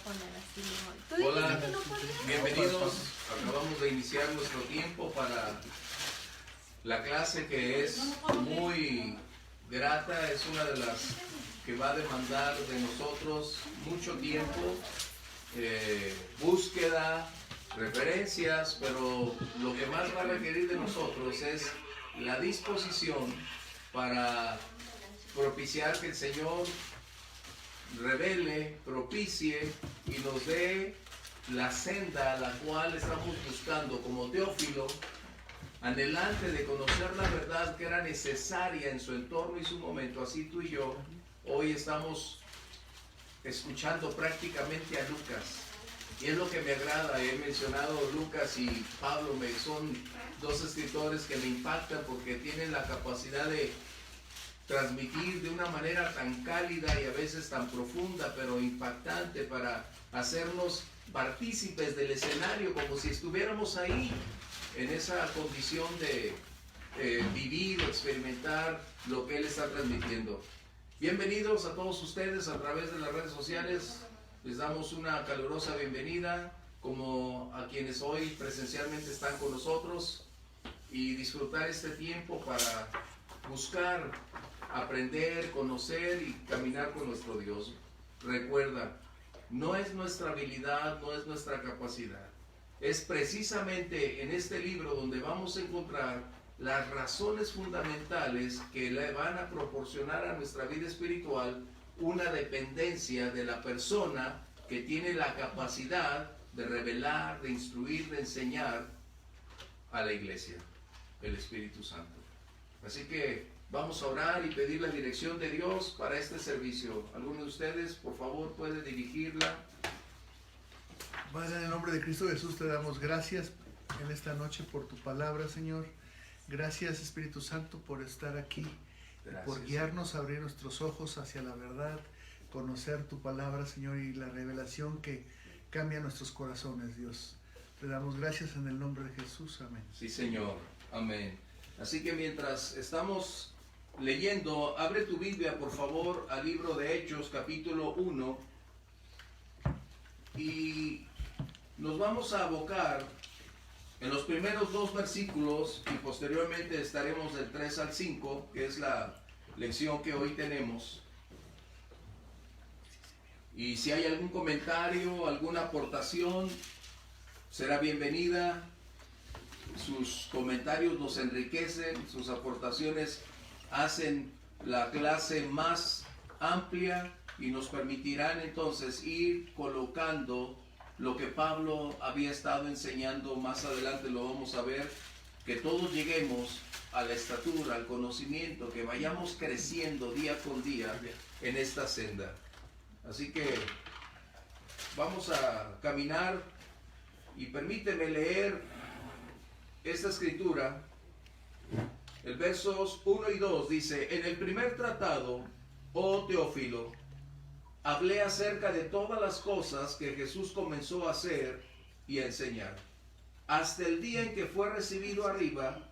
poner así mejor. Tú Hola, dijiste que no podía. bienvenidos. Acabamos de iniciar nuestro tiempo para la clase que es muy grata, es una de las que va a demandar de nosotros mucho tiempo, búsqueda, referencias, pero lo que más va a requerir de nosotros es la disposición para propiciar que el Señor revele, propicie y nos dé la senda a la cual estamos buscando como Teófilo, anhelante de conocer la verdad que era necesaria en su entorno y su momento. Así tú y yo hoy estamos escuchando prácticamente a Lucas, y es lo que me agrada. He mencionado Lucas y Pablo, son dos escritores que me impactan porque tienen la capacidad de transmitir de una manera tan cálida y a veces tan profunda, pero impactante, para hacernos partícipes del escenario, como si estuviéramos ahí, en esa condición de vivir o experimentar lo que él está transmitiendo. Bienvenidos a todos ustedes a través de las redes sociales. Les damos una calurosa bienvenida, como a quienes hoy presencialmente están con nosotros, y disfrutar este tiempo para buscar, aprender, conocer y caminar con nuestro Dios. Recuerda, no es nuestra habilidad, no es nuestra capacidad. Es precisamente en este libro donde vamos a encontrar las razones fundamentales que le van a proporcionar a nuestra vida espiritual una dependencia de la persona que tiene la capacidad de revelar, de instruir, de enseñar a la iglesia, el Espíritu Santo. Así que vamos a orar y pedir la dirección de Dios para este servicio. ¿Alguno de ustedes, por favor, puede dirigirla? Padre, en el nombre de Cristo Jesús te damos gracias en esta noche por tu palabra, Señor. Gracias, Espíritu Santo, por estar aquí, Gracias, por guiarnos a abrir nuestros ojos hacia la verdad, conocer tu palabra, Señor, y la revelación que cambia nuestros corazones, Dios. Te damos gracias en el nombre de Jesús. Amén. Sí, Señor. Amén. Así que mientras estamos leyendo, abre tu Biblia, por favor, al libro de Hechos, capítulo 1, y nos vamos a abocar en los primeros 2 versículos, y posteriormente estaremos del 3 al 5, que es la lección que hoy tenemos. Y si hay algún comentario, alguna aportación, será bienvenida. Sus comentarios nos enriquecen, sus aportaciones hacen la clase más amplia y nos permitirán entonces ir colocando lo que Pablo había estado enseñando. Más adelante lo vamos a ver, que todos lleguemos a la estatura, al conocimiento, que vayamos creciendo día con día en esta senda. Así que vamos a caminar, y permíteme leer esta escritura. El versos 1 y 2 dice: en el primer tratado, oh Teófilo, hablé acerca de todas las cosas que Jesús comenzó a hacer y a enseñar, hasta el día en que fue recibido arriba,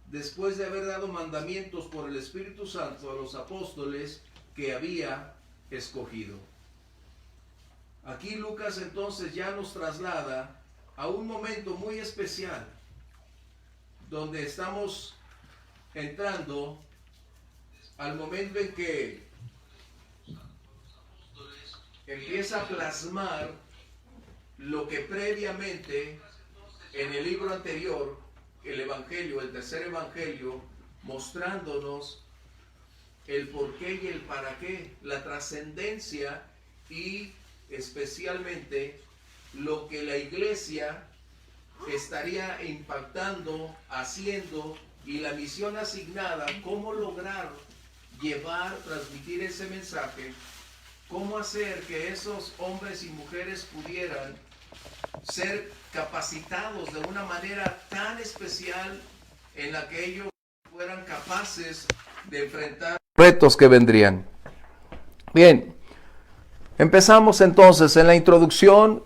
después de haber dado mandamientos por el Espíritu Santo a los apóstoles que había escogido. Aquí Lucas entonces ya nos traslada a un momento muy especial, donde estamos entrando al momento en que empieza a plasmar lo que previamente en el libro anterior, el Evangelio, el tercer Evangelio, mostrándonos el por qué y el para qué, la trascendencia y especialmente lo que la iglesia estaría impactando, haciendo, y la misión asignada, cómo lograr llevar, transmitir ese mensaje, cómo hacer que esos hombres y mujeres pudieran ser capacitados de una manera tan especial en la que ellos fueran capaces de enfrentar retos que vendrían. Bien, empezamos entonces en la introducción.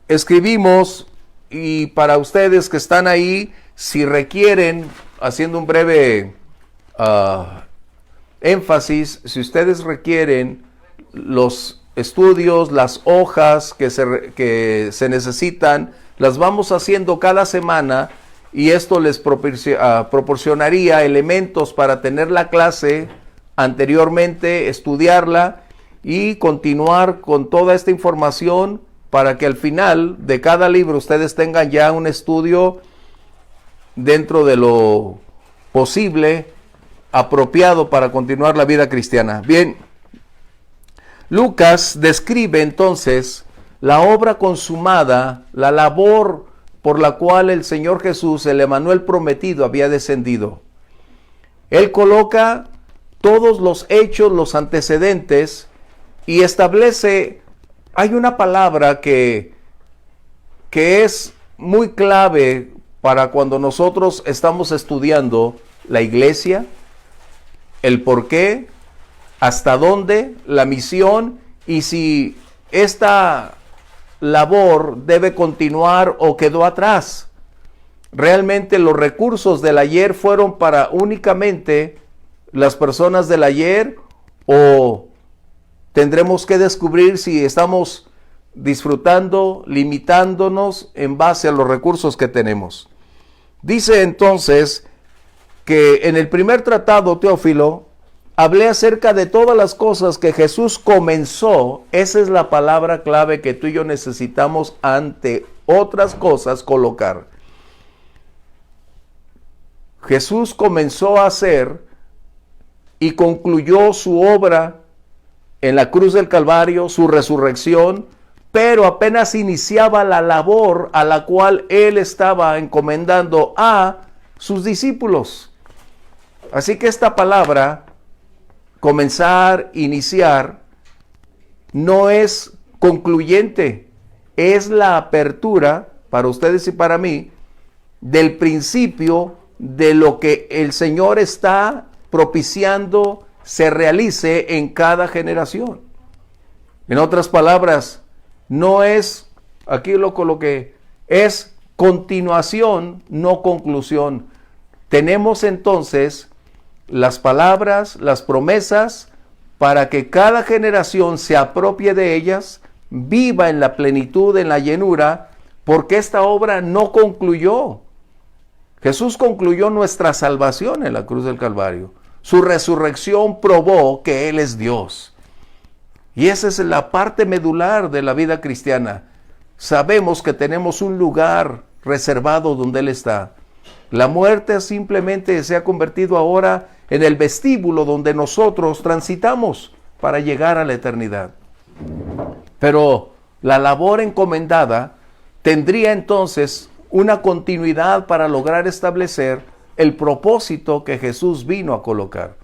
Escribimos, y para ustedes que están ahí, si requieren, haciendo un breve énfasis, si ustedes requieren los estudios, las hojas que se necesitan, las vamos haciendo cada semana y esto les proporcionaría elementos para tener la clase anteriormente, estudiarla y continuar con toda esta información para que al final de cada libro ustedes tengan ya un estudio dentro de lo posible, apropiado para continuar la vida cristiana. Bien, Lucas describe entonces la obra consumada, la labor por la cual el Señor Jesús, el Emanuel prometido, había descendido. Él coloca todos los hechos, los antecedentes, y establece, hay una palabra que es muy clave para cuando nosotros estamos estudiando la iglesia, el por qué, hasta dónde, la misión, y si esta labor debe continuar o quedó atrás. Realmente los recursos del ayer fueron para únicamente las personas del ayer, o tendremos que descubrir si estamos disfrutando, limitándonos en base a los recursos que tenemos. Dice entonces que en el primer tratado, Teófilo, hablé acerca de todas las cosas que Jesús comenzó. Esa es la palabra clave que tú y yo necesitamos ante otras cosas colocar. Jesús comenzó a hacer y concluyó su obra en la cruz del Calvario, su resurrección, pero apenas iniciaba la labor a la cual Él estaba encomendando a sus discípulos. Así que esta palabra, comenzar, iniciar, no es concluyente, es la apertura para ustedes y para mí del principio de lo que el Señor está propiciando se realice en cada generación. En otras palabras, no es, aquí lo coloqué, es continuación, no conclusión. Tenemos entonces las palabras, las promesas, para que cada generación se apropie de ellas, viva en la plenitud, en la llenura, porque esta obra no concluyó. Jesús concluyó nuestra salvación en la cruz del Calvario. Su resurrección probó que Él es Dios. Y esa es la parte medular de la vida cristiana. Sabemos que tenemos un lugar reservado donde Él está. La muerte simplemente se ha convertido ahora en el vestíbulo donde nosotros transitamos para llegar a la eternidad. Pero la labor encomendada tendría entonces una continuidad para lograr establecer el propósito que Jesús vino a colocar.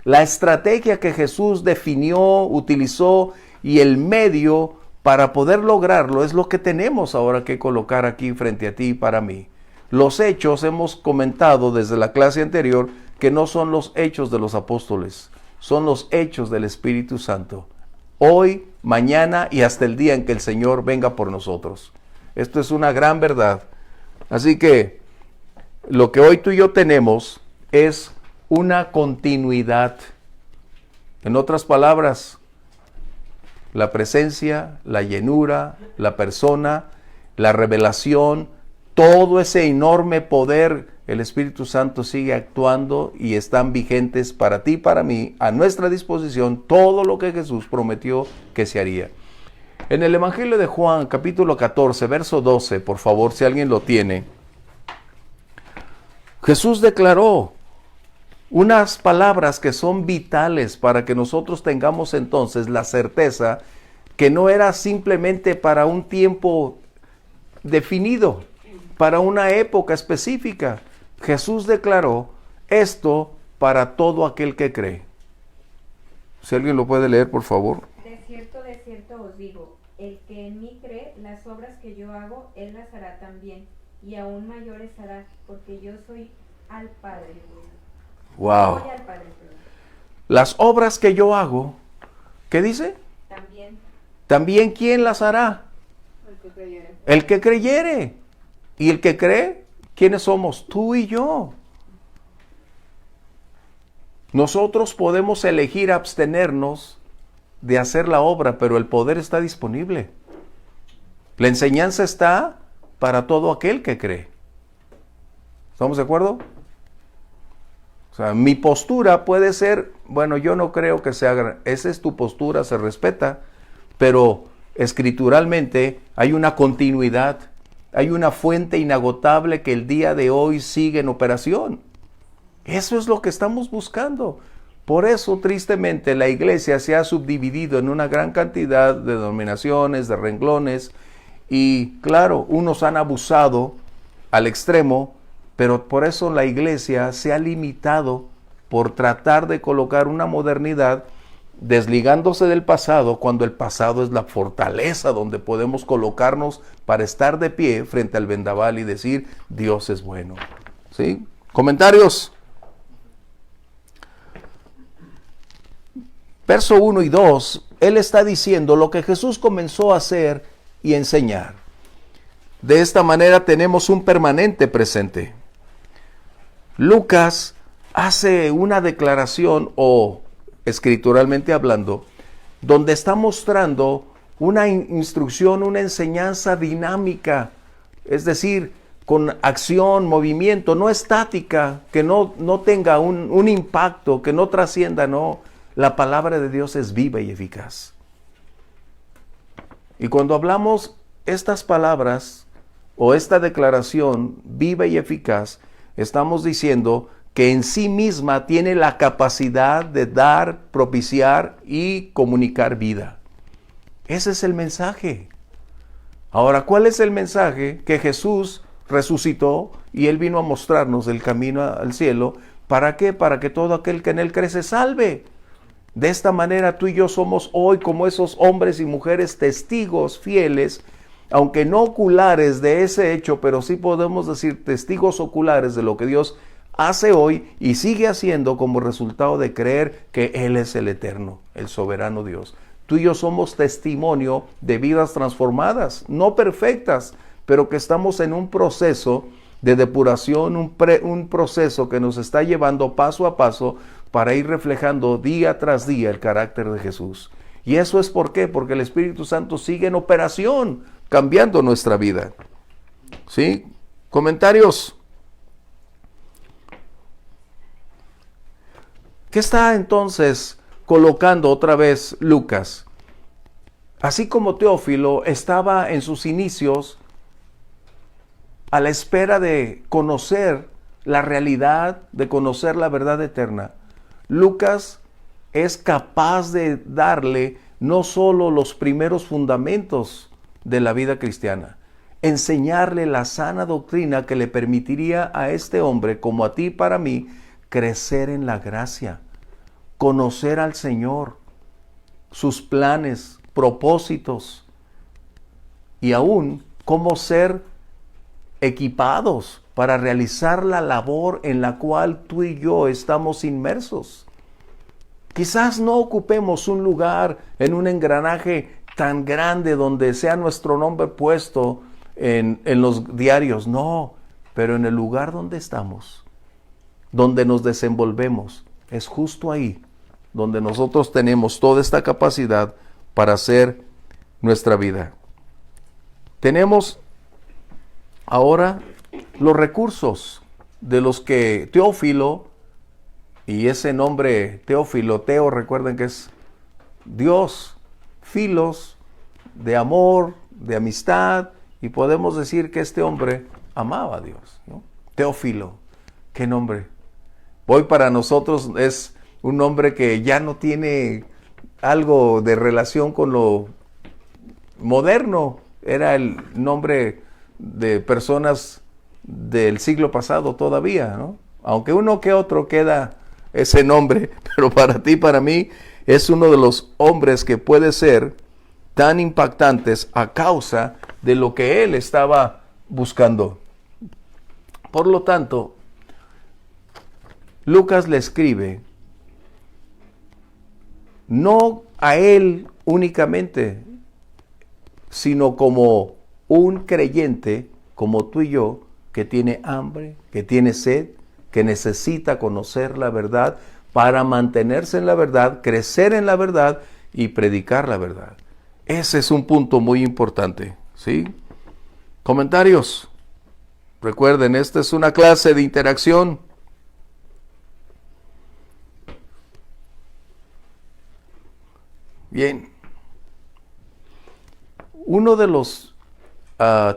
La estrategia que Jesús definió, utilizó, y el medio para poder lograrlo es lo que tenemos ahora que colocar aquí frente a ti y para mí. Los hechos, hemos comentado desde la clase anterior, que no son los hechos de los apóstoles, son los hechos del Espíritu Santo. Hoy, mañana y hasta el día en que el Señor venga por nosotros. Esto es una gran verdad. Así que lo que hoy tú y yo tenemos es una continuidad. En otras palabras, la presencia, la llenura, la persona, la revelación, todo ese enorme poder, el Espíritu Santo sigue actuando y están vigentes para ti y para mí, a nuestra disposición, todo lo que Jesús prometió que se haría. En el Evangelio de Juan, capítulo 14, verso 12, por favor, si alguien lo tiene, Jesús declaró unas palabras que son vitales para que nosotros tengamos entonces la certeza que no era simplemente para un tiempo definido, para una época específica. Jesús declaró esto para todo aquel que cree. Si alguien lo puede leer, por favor. De cierto os digo, el que en mí cree, las obras que yo hago, él las hará también, y aún mayores hará, porque yo soy al Padre. Wow. Voy al Padre, perdón. Las obras que yo hago, ¿qué dice? También. También, ¿quién las hará? El que creyere. El que creyere. ¿Y el que cree? ¿Quiénes somos? Tú y yo. Nosotros podemos elegir abstenernos de hacer la obra, pero el poder está disponible. La enseñanza está para todo aquel que cree. ¿Estamos de acuerdo? O sea, mi postura puede ser, bueno, yo no creo que se haga, esa es tu postura, se respeta, pero escrituralmente hay una continuidad, hay una fuente inagotable que el día de hoy sigue en operación. Eso es lo que estamos buscando. Por eso, tristemente, la iglesia se ha subdividido en una gran cantidad de denominaciones, de renglones, y claro, unos han abusado al extremo, pero por eso la iglesia se ha limitado por tratar de colocar una modernidad desligándose del pasado, cuando el pasado es la fortaleza donde podemos colocarnos para estar de pie frente al vendaval y decir, Dios es bueno. ¿Sí? ¿Comentarios? Verso 1 y 2, él está diciendo lo que Jesús comenzó a hacer y enseñar. De esta manera tenemos un permanente presente. Lucas hace una declaración, o escrituralmente hablando, donde está mostrando una instrucción, una enseñanza dinámica, es decir, con acción, movimiento, no estática, que no tenga un impacto, que no trascienda, no. La palabra de Dios es viva y eficaz. Y cuando hablamos estas palabras o esta declaración viva y eficaz, estamos diciendo que en sí misma tiene la capacidad de dar, propiciar y comunicar vida. Ese es el mensaje. Ahora, ¿cuál es el mensaje? Que Jesús resucitó y Él vino a mostrarnos el camino al cielo. ¿Para qué? Para que todo aquel que en Él cree se salve. De esta manera tú y yo somos hoy como esos hombres y mujeres testigos fieles, aunque no oculares de ese hecho, pero sí podemos decir testigos oculares de lo que Dios hace hoy y sigue haciendo como resultado de creer que Él es el eterno, el soberano Dios. Tú y yo somos testimonio de vidas transformadas, no perfectas, pero que estamos en un proceso de depuración, un proceso que nos está llevando paso a paso para ir reflejando día tras día el carácter de Jesús. ¿Y eso es por qué? Porque el Espíritu Santo sigue en operación, cambiando nuestra vida. ¿Sí? ¿Comentarios? ¿Qué está entonces colocando otra vez Lucas? Así como Teófilo estaba en sus inicios a la espera de conocer la realidad, de conocer la verdad eterna, Lucas es capaz de darle no solo los primeros fundamentos de la vida cristiana, enseñarle la sana doctrina que le permitiría a este hombre, como a ti y para mí, crecer en la gracia, conocer al Señor, sus planes, propósitos y aún cómo ser equipados para realizar la labor en la cual tú y yo estamos inmersos. Quizás no ocupemos un lugar en un engranaje tan grande donde sea nuestro nombre puesto en los diarios, no, pero en el lugar donde estamos, donde nos desenvolvemos, es justo ahí donde nosotros tenemos toda esta capacidad para hacer nuestra vida. Tenemos ahora los recursos de los que Teófilo, y ese nombre Teófilo, Teo, recuerden que es Dios, filos, de amor, de amistad, y podemos decir que este hombre amaba a Dios, ¿no? Teófilo, qué nombre. Hoy para nosotros es un nombre que ya no tiene algo de relación con lo moderno, era el nombre de personas del siglo pasado todavía, ¿no? Aunque uno que otro queda ese nombre, pero para ti, para mí, es uno de los hombres que puede ser tan impactantes a causa de lo que él estaba buscando. Por lo tanto, Lucas le escribe no a él únicamente, sino como un creyente, como tú y yo, que tiene hambre, que tiene sed, que necesita conocer la verdad para mantenerse en la verdad, crecer en la verdad y predicar la verdad. Ese es un punto muy importante, ¿sí? Comentarios. Recuerden, esta es una clase de interacción. Bien. Uno de los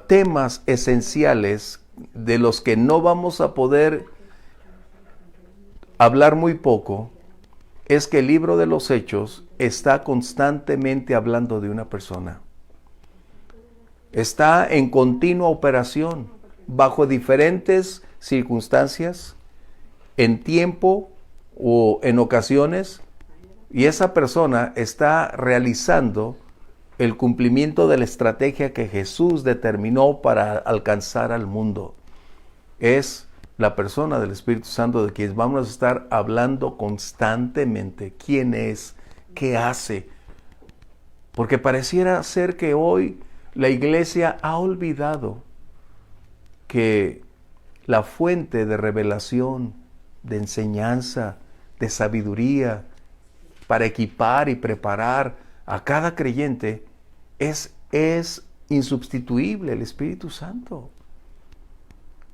temas esenciales de los que no vamos a poder hablar muy poco es que el libro de los Hechos está constantemente hablando de una persona. Está en continua operación, bajo diferentes circunstancias, en tiempo o en ocasiones, y esa persona está realizando el cumplimiento de la estrategia que Jesús determinó para alcanzar al mundo. Es la persona del Espíritu Santo de quien vamos a estar hablando constantemente. ¿Quién es? ¿Qué hace? Porque pareciera ser que hoy la iglesia ha olvidado que la fuente de revelación, de enseñanza, de sabiduría, para equipar y preparar a cada creyente es insubstituible, el Espíritu Santo.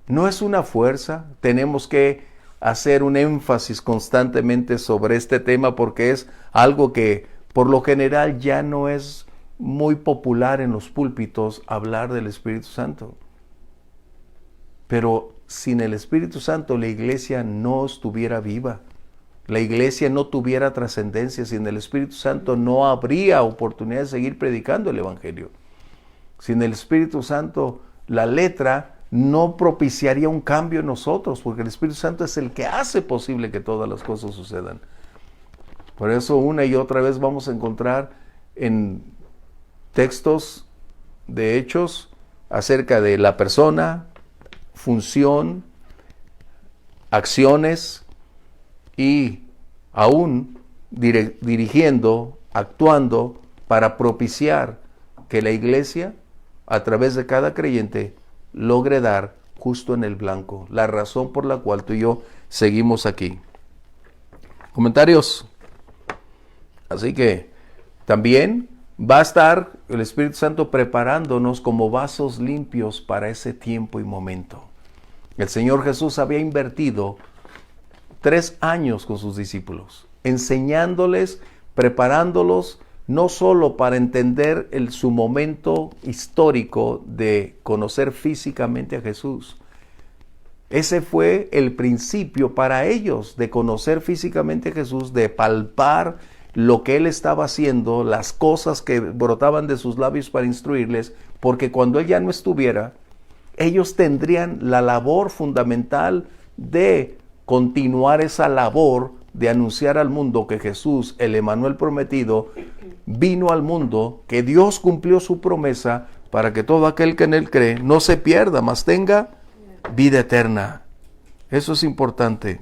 No es una fuerza, tenemos que hacer un énfasis constantemente sobre este tema porque es algo que por lo general ya no es muy popular en los púlpitos hablar del Espíritu Santo. Pero sin el Espíritu Santo la iglesia no estuviera viva. La iglesia no tuviera trascendencia. Sin el Espíritu Santo no habría oportunidad de seguir predicando el Evangelio. Sin el Espíritu Santo la letra no propiciaría un cambio en nosotros, porque el Espíritu Santo es el que hace posible que todas las cosas sucedan. Por eso una y otra vez vamos a encontrar en textos de Hechos acerca de la persona, función, acciones y aún dirigiendo, actuando para propiciar que la iglesia, a través de cada creyente, logre dar justo en el blanco, la razón por la cual tú y yo seguimos aquí. ¿Comentarios? Así que también va a estar el Espíritu Santo preparándonos como vasos limpios para ese tiempo y momento. El Señor Jesús había invertido 3 años con sus discípulos, enseñándoles, preparándolos, no solo para entender su momento histórico de conocer físicamente a Jesús. Ese fue el principio para ellos de conocer físicamente a Jesús, de palpar lo que Él estaba haciendo, las cosas que brotaban de sus labios para instruirles, porque cuando Él ya no estuviera, ellos tendrían la labor fundamental de continuar esa labor de anunciar al mundo que Jesús, el Emmanuel prometido, vino al mundo, que Dios cumplió su promesa para que todo aquel que en Él cree no se pierda, mas tenga vida eterna. Eso es importante.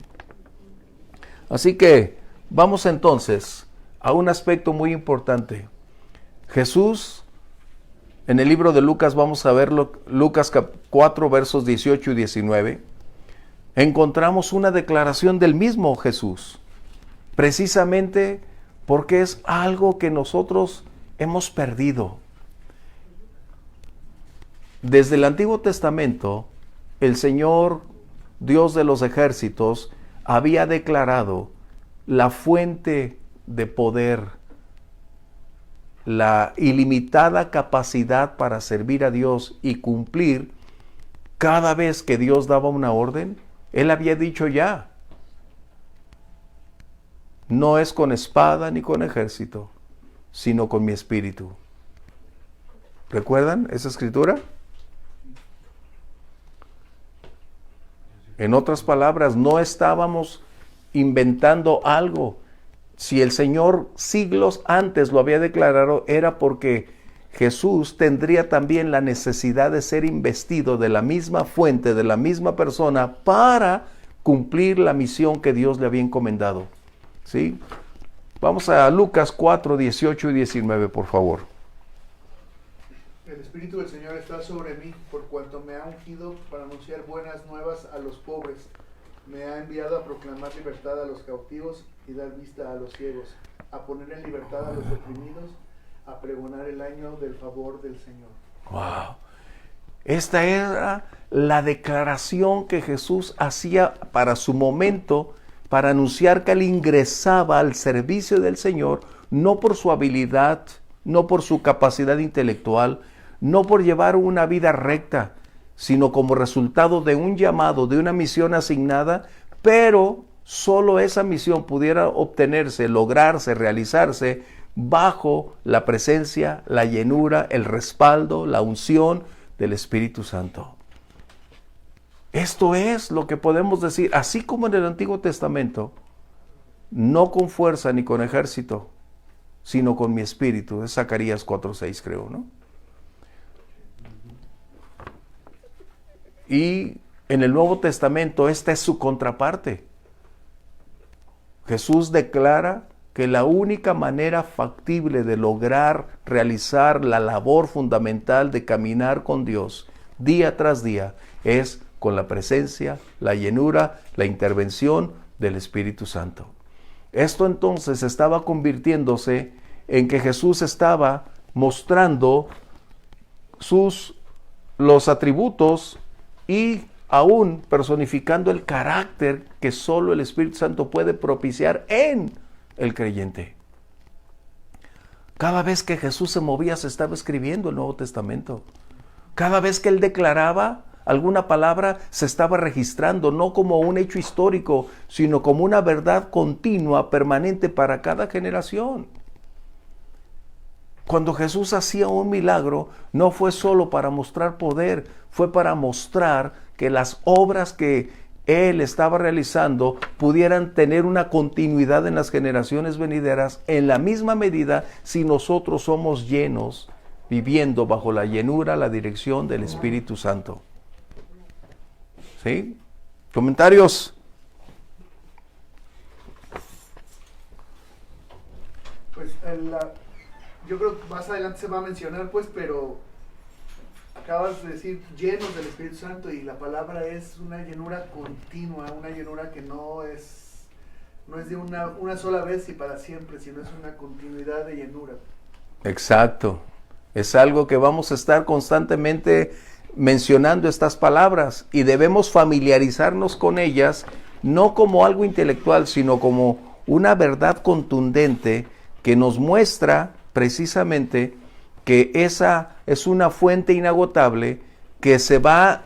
Así que vamos entonces a un aspecto muy importante. Jesús, en el libro de Lucas, vamos a verlo, Lucas 4, versos 18 y 19, encontramos una declaración del mismo Jesús, precisamente porque es algo que nosotros hemos perdido. Desde el Antiguo Testamento, el Señor, Dios de los ejércitos, había declarado la fuente de poder, la ilimitada capacidad para servir a Dios y cumplir cada vez que Dios daba una orden. Él había dicho ya, no es con espada ni con ejército, sino con mi espíritu. ¿Recuerdan esa escritura? En otras palabras, no estábamos inventando algo. Si el Señor siglos antes lo había declarado, era porque Jesús tendría también la necesidad de ser investido de la misma fuente, de la misma persona, para cumplir la misión que Dios le había encomendado. ¿Sí? Vamos a Lucas 4, 18 y 19, por favor. El Espíritu del Señor está sobre mí, por cuanto me ha ungido para anunciar buenas nuevas a los pobres. Me ha enviado a proclamar libertad a los cautivos y dar vista a los ciegos, a poner en libertad a los oprimidos, a pregonar el año del favor del Señor. Wow. Esta era la declaración que Jesús hacía para su momento, para anunciar que él ingresaba al servicio del Señor, no por su habilidad, no por su capacidad intelectual, no por llevar una vida recta, sino como resultado de un llamado, de una misión asignada, pero solo esa misión pudiera obtenerse, lograrse, realizarse bajo la presencia, la llenura, el respaldo, la unción del Espíritu Santo. Esto es lo que podemos decir, así como en el Antiguo Testamento, no con fuerza ni con ejército, sino con mi espíritu. Es Zacarías 4:6, creo, ¿no? Y en el Nuevo Testamento esta es su contraparte. Jesús declara que la única manera factible de lograr realizar la labor fundamental de caminar con Dios día tras día es con la presencia, la llenura, la intervención del Espíritu Santo. Esto entonces estaba convirtiéndose en que Jesús estaba mostrando los atributos y aún personificando el carácter que solo el Espíritu Santo puede propiciar en el creyente. Cada vez que Jesús se movía se estaba escribiendo el Nuevo Testamento. Cada vez que él declaraba alguna palabra se estaba registrando, no como un hecho histórico, sino como una verdad continua, permanente para cada generación. Cuando Jesús hacía un milagro, no fue solo para mostrar poder, fue para mostrar que las obras que él estaba realizando pudieran tener una continuidad en las generaciones venideras en la misma medida si nosotros somos llenos, viviendo bajo la llenura, la dirección del Espíritu Santo. ¿Sí? ¿Comentarios? Pues yo creo que más adelante se va a mencionar, pues, pero acabas de decir llenos del Espíritu Santo, y la palabra es una llenura continua, una llenura que no es de una sola vez y para siempre, sino es una continuidad de llenura. Exacto. Es algo que vamos a estar constantemente mencionando estas palabras y debemos familiarizarnos con ellas, no como algo intelectual, sino como una verdad contundente que nos muestra precisamente que esa es una fuente inagotable que se va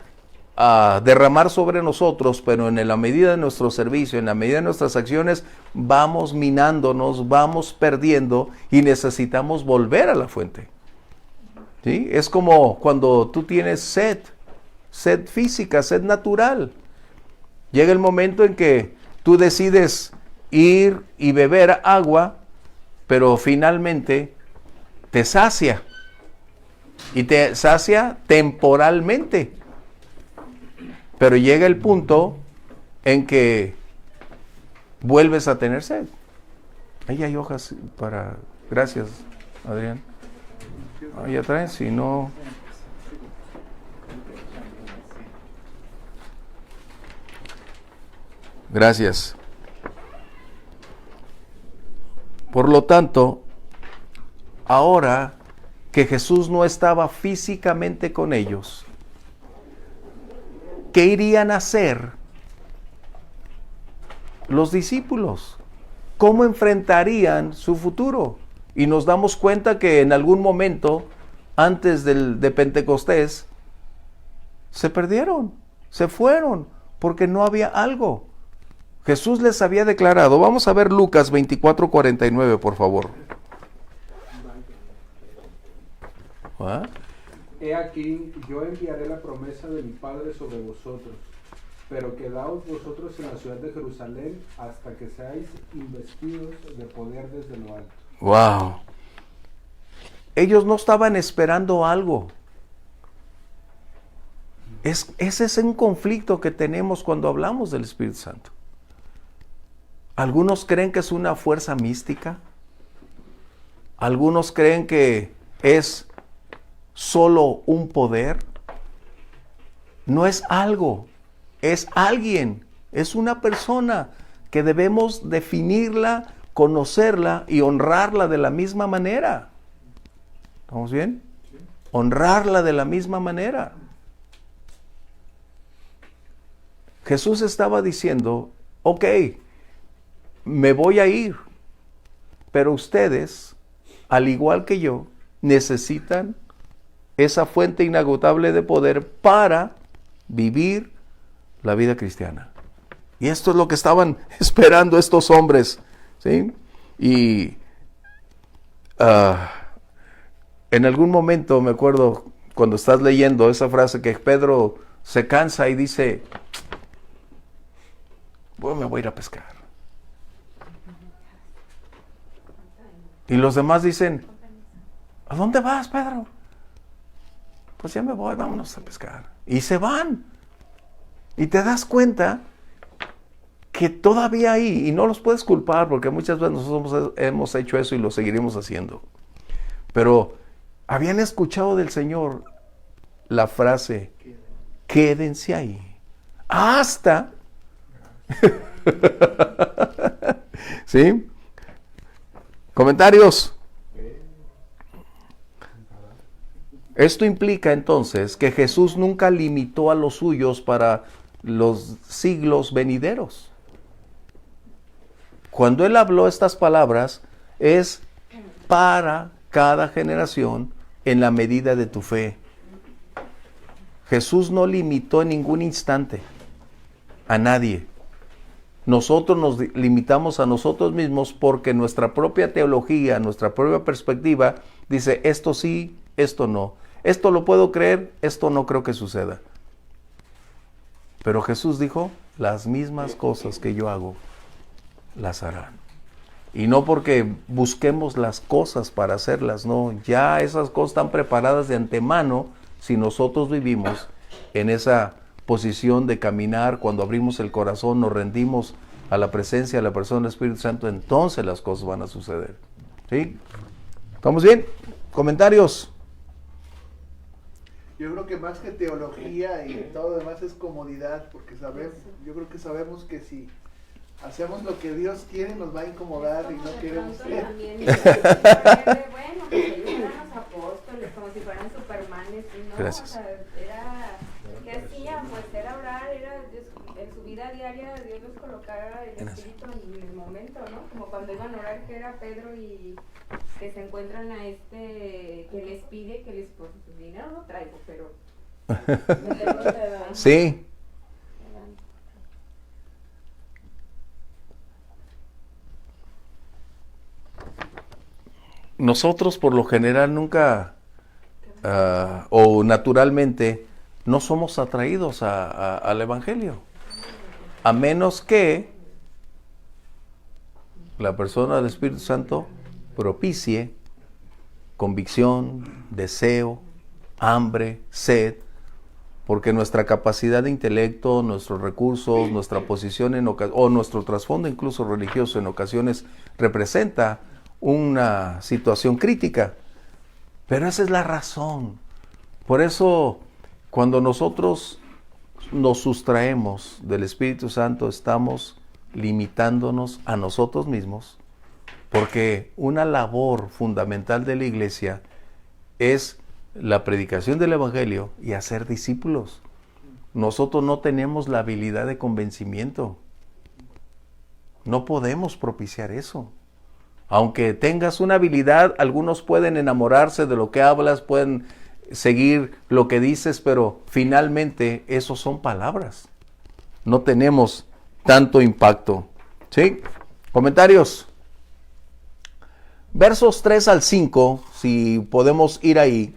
a derramar sobre nosotros, pero en la medida de nuestro servicio, en la medida de nuestras acciones, vamos minándonos, vamos perdiendo y necesitamos volver a la fuente. ¿Sí? Es como cuando tú tienes sed física, sed natural. Llega el momento en que tú decides ir y beber agua, pero finalmente te sacia. Y te sacia temporalmente. Pero llega el punto en que vuelves a tener sed. Ahí hay hojas para... Gracias, Adrián. Ahí atrás, si no... Gracias. Por lo tanto, ahora que Jesús no estaba físicamente con ellos, ¿qué irían a hacer los discípulos? ¿Cómo enfrentarían su futuro? Y nos damos cuenta que en algún momento, antes de Pentecostés, se perdieron, se fueron, porque no había algo. Jesús les había declarado, vamos a ver Lucas 24:49, por favor. ¿Ah? He aquí, yo enviaré la promesa de mi Padre sobre vosotros, pero quedaos vosotros en la ciudad de Jerusalén hasta que seáis investidos de poder desde lo alto. Wow. Ellos no estaban esperando algo. Ese es un conflicto que tenemos cuando hablamos del Espíritu Santo. Algunos creen que es una fuerza mística. Algunos creen que es solo un poder. No es algo, es alguien, es una persona que debemos definirla conocerla y honrarla de la misma manera. ¿Estamos bien? Honrarla de la misma manera. Jesús estaba diciendo, ok, me voy a ir, pero ustedes, al igual que yo, necesitan esa fuente inagotable de poder para vivir la vida cristiana. Y esto es lo que estaban esperando estos hombres, ¿sí? Y en algún momento me acuerdo cuando estás leyendo esa frase que Pedro se cansa y dice, bueno, me voy a ir a pescar. Y los demás dicen, ¿a dónde vas, Pedro? Pues ya me voy, vámonos a pescar. Y se van. Y te das cuenta que todavía hay, y no los puedes culpar porque muchas veces nosotros hemos hecho eso y lo seguiremos haciendo. Pero habían escuchado del Señor la frase, quédense ahí. Hasta... ¿Sí? ¿Comentarios? Esto implica entonces que Jesús nunca limitó a los suyos para los siglos venideros. Cuando Él habló estas palabras, es para cada generación en la medida de tu fe. Jesús no limitó en ningún instante a nadie. Nosotros nos limitamos a nosotros mismos porque nuestra propia teología, nuestra propia perspectiva dice esto sí, esto no. Esto lo puedo creer, esto no creo que suceda. Pero Jesús dijo, las mismas cosas que yo hago, las harán. Y no porque busquemos las cosas para hacerlas, no. Ya esas cosas están preparadas de antemano si nosotros vivimos en esa posición de caminar. Cuando abrimos el corazón, nos rendimos a la presencia de la persona del Espíritu Santo, entonces las cosas van a suceder. ¿Sí? ¿Estamos bien? ¿Comentarios? Yo creo que más que teología y todo lo demás es comodidad, porque yo creo que sabemos que si hacemos lo que Dios quiere nos va a incomodar y no queremos ser. Bueno, pues ellos eran los apóstoles, como si fueran supermanes, y no, Gracias. O sea, era, ¿qué hacían? Pues era orar, era en su vida diaria Dios los colocara el Espíritu en el momento, ¿no? Como cuando iban a orar, que era Pedro y que se encuentran a que les pide que les, pues dinero no traigo, pero Sí. Nosotros por lo general nunca o naturalmente no somos atraídos al Evangelio, a menos que la persona del Espíritu Santo propicie convicción, deseo, hambre, sed, porque nuestra capacidad de intelecto, nuestros recursos, nuestra posición o nuestro trasfondo incluso religioso en ocasiones representa una situación crítica. Pero esa es la razón. Por eso, cuando nosotros nos sustraemos del Espíritu Santo, estamos limitándonos a nosotros mismos, porque una labor fundamental de la iglesia es la predicación del Evangelio y hacer discípulos. Nosotros no tenemos la habilidad de convencimiento. No podemos propiciar eso. Aunque tengas una habilidad, algunos pueden enamorarse de lo que hablas, pueden seguir lo que dices, pero finalmente eso son palabras. No tenemos tanto impacto. ¿Sí? ¿Comentarios? Versos 3 al 5, si podemos ir ahí.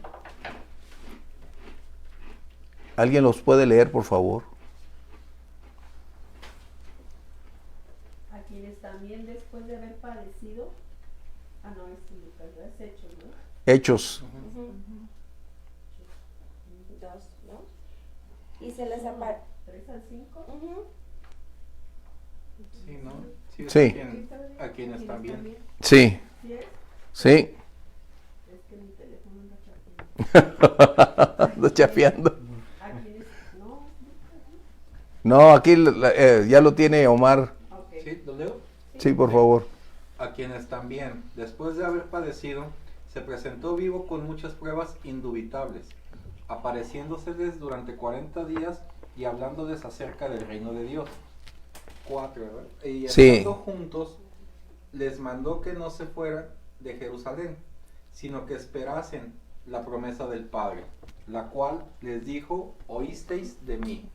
¿Alguien los puede leer, por favor? A quienes también después de haber padecido, no es Lucas, es Hechos, ¿no? Hechos. Dos, ¿no? Y se les apareció. 3 al 5. Sí, ¿no? Sí. A quienes también. Sí. ¿Sí es? Sí. Es que mi teléfono anda chateando. Ando chapeando. ¿A quienes? No. No, aquí ya lo tiene Omar. Ok. ¿Sí? ¿Lo leo? Sí, por favor. a quienes también, después de haber padecido, se presentó vivo con muchas pruebas indubitables, apareciéndoseles durante 40 días y hablándoles acerca del reino de Dios. 4, ¿verdad? Y Sí. estando juntos, les mandó que no se fueran de Jerusalén, sino que esperasen la promesa del Padre, la cual les dijo: oísteis de mí,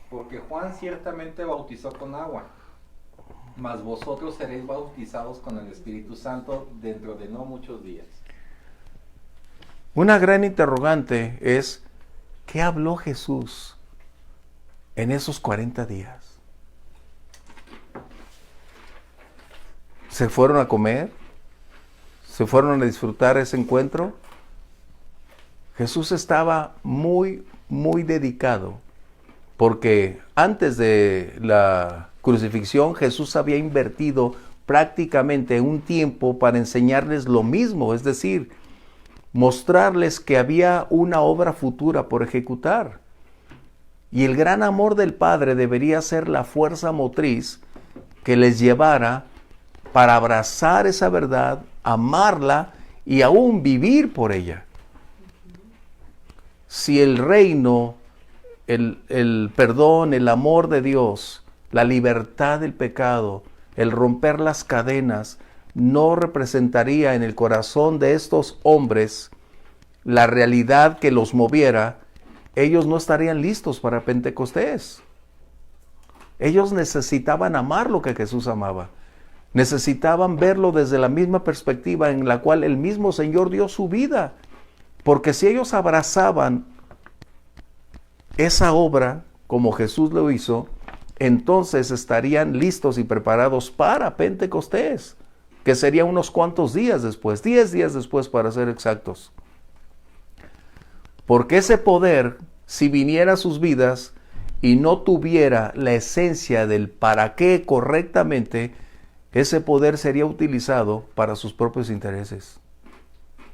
porque Juan ciertamente bautizó con agua, mas vosotros seréis bautizados con el Espíritu Santo dentro de no muchos días. Una gran interrogante es, ¿qué habló Jesús en esos 40 días? ¿Se fueron a comer? ¿Se fueron a disfrutar ese encuentro? Jesús estaba muy, muy dedicado, porque antes de la crucifixión Jesús había invertido prácticamente un tiempo para enseñarles lo mismo, es decir, mostrarles que había una obra futura por ejecutar. Y el gran amor del Padre debería ser la fuerza motriz que les llevara para abrazar esa verdad, amarla y aún vivir por ella. Si el reino, el perdón, el amor de Dios, la libertad del pecado, el romper las cadenas, no representaría en el corazón de estos hombres la realidad que los moviera, ellos no estarían listos para Pentecostés. Ellos necesitaban amar lo que Jesús amaba. Necesitaban verlo desde la misma perspectiva en la cual el mismo Señor dio su vida. Porque si ellos abrazaban esa obra como Jesús lo hizo, entonces estarían listos y preparados para Pentecostés, que sería unos cuantos días después, 10 días después para ser exactos. Porque ese poder, si viniera a sus vidas y no tuviera la esencia del para qué correctamente, ese poder sería utilizado para sus propios intereses.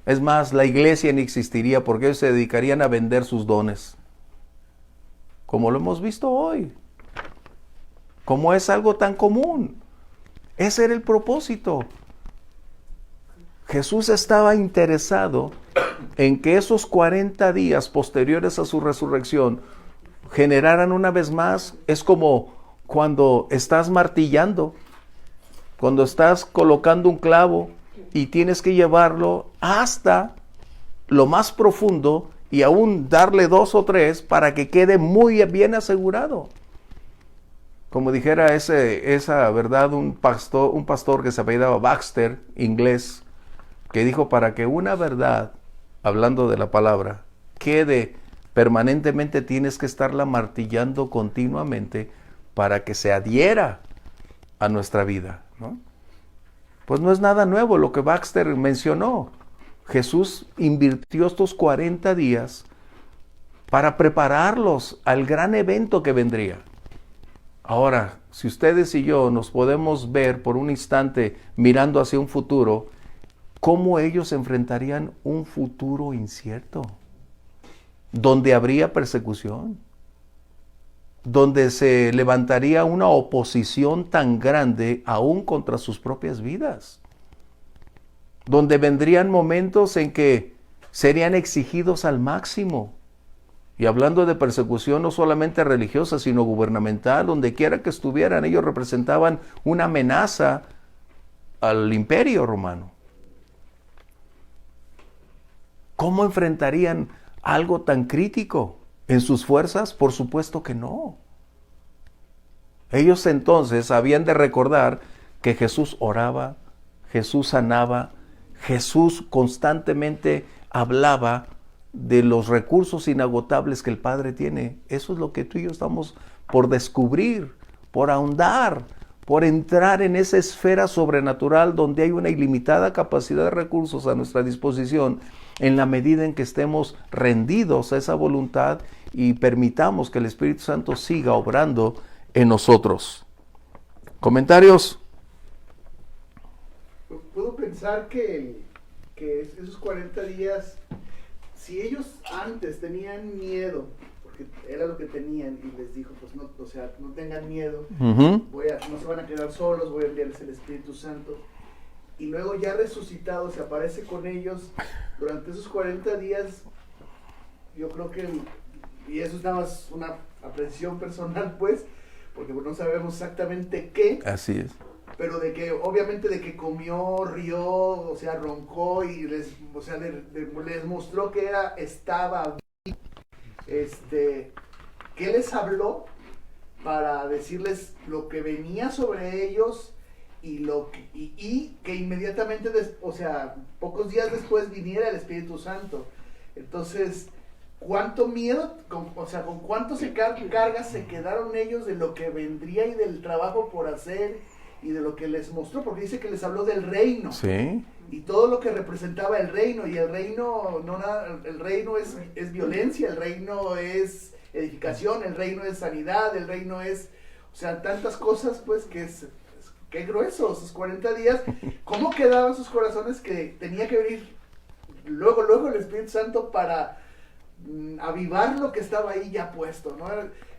Es más, la iglesia ni existiría porque ellos se dedicarían a vender sus dones. Como lo hemos visto hoy. Como es algo tan común. Ese era el propósito. Jesús estaba interesado en que esos 40 días posteriores a su resurrección generaran una vez más, es como cuando estás martillando, cuando estás colocando un clavo y tienes que llevarlo hasta lo más profundo y aún darle 2 o 3 para que quede muy bien asegurado. Como dijera esa verdad, un pastor que se apellidaba Baxter, inglés, que dijo: para que una verdad, hablando de la palabra, quede permanentemente, tienes que estarla martillando continuamente para que se adhiera a nuestra vida, ¿no? Pues no es nada nuevo lo que Baxter mencionó. Jesús invirtió estos 40 días para prepararlos al gran evento que vendría. Ahora, si ustedes y yo nos podemos ver por un instante mirando hacia un futuro, ¿cómo ellos enfrentarían un futuro incierto? Donde habría persecución, donde se levantaría una oposición tan grande aún contra sus propias vidas, donde vendrían momentos en que serían exigidos al máximo. Y hablando de persecución no solamente religiosa, sino gubernamental, donde quiera que estuvieran, ellos representaban una amenaza al imperio romano. ¿Cómo enfrentarían algo tan crítico? ¿En sus fuerzas? Por supuesto que no. Ellos entonces habían de recordar que Jesús oraba, Jesús sanaba, Jesús constantemente hablaba de los recursos inagotables que el Padre tiene. Eso es lo que tú y yo estamos por descubrir, por ahondar, por entrar en esa esfera sobrenatural donde hay una ilimitada capacidad de recursos a nuestra disposición, en la medida en que estemos rendidos a esa voluntad y permitamos que el Espíritu Santo siga obrando en nosotros. ¿Comentarios? Puedo pensar que esos 40 días, si ellos antes tenían miedo, porque era lo que tenían, y les dijo, pues no, o sea, no tengan miedo, no se van a quedar solos, voy a enviarles el Espíritu Santo. y luego ya resucitado se aparece con ellos durante esos 40 días. Yo creo que, y eso es nada más una apreciación personal, pues, porque no sabemos exactamente qué. Así es. Pero de que, obviamente, de que comió, rió, o sea, roncó y les mostró que estaba bien. ¿Qué les habló? Para decirles lo que venía sobre ellos y que inmediatamente, pocos días después viniera el Espíritu Santo. Entonces, ¿cuánto miedo, con cuánto cargas se quedaron ellos de lo que vendría y del trabajo por hacer y de lo que les mostró? Porque dice que les habló del reino. Sí. Y todo lo que representaba el reino, y el reino el reino es violencia, el reino es edificación, el reino es sanidad, el reino es, tantas cosas, pues, qué grueso, esos 40 días. ¿Cómo quedaban sus corazones que tenía que venir luego el Espíritu Santo para avivar lo que estaba ahí ya puesto, ¿no?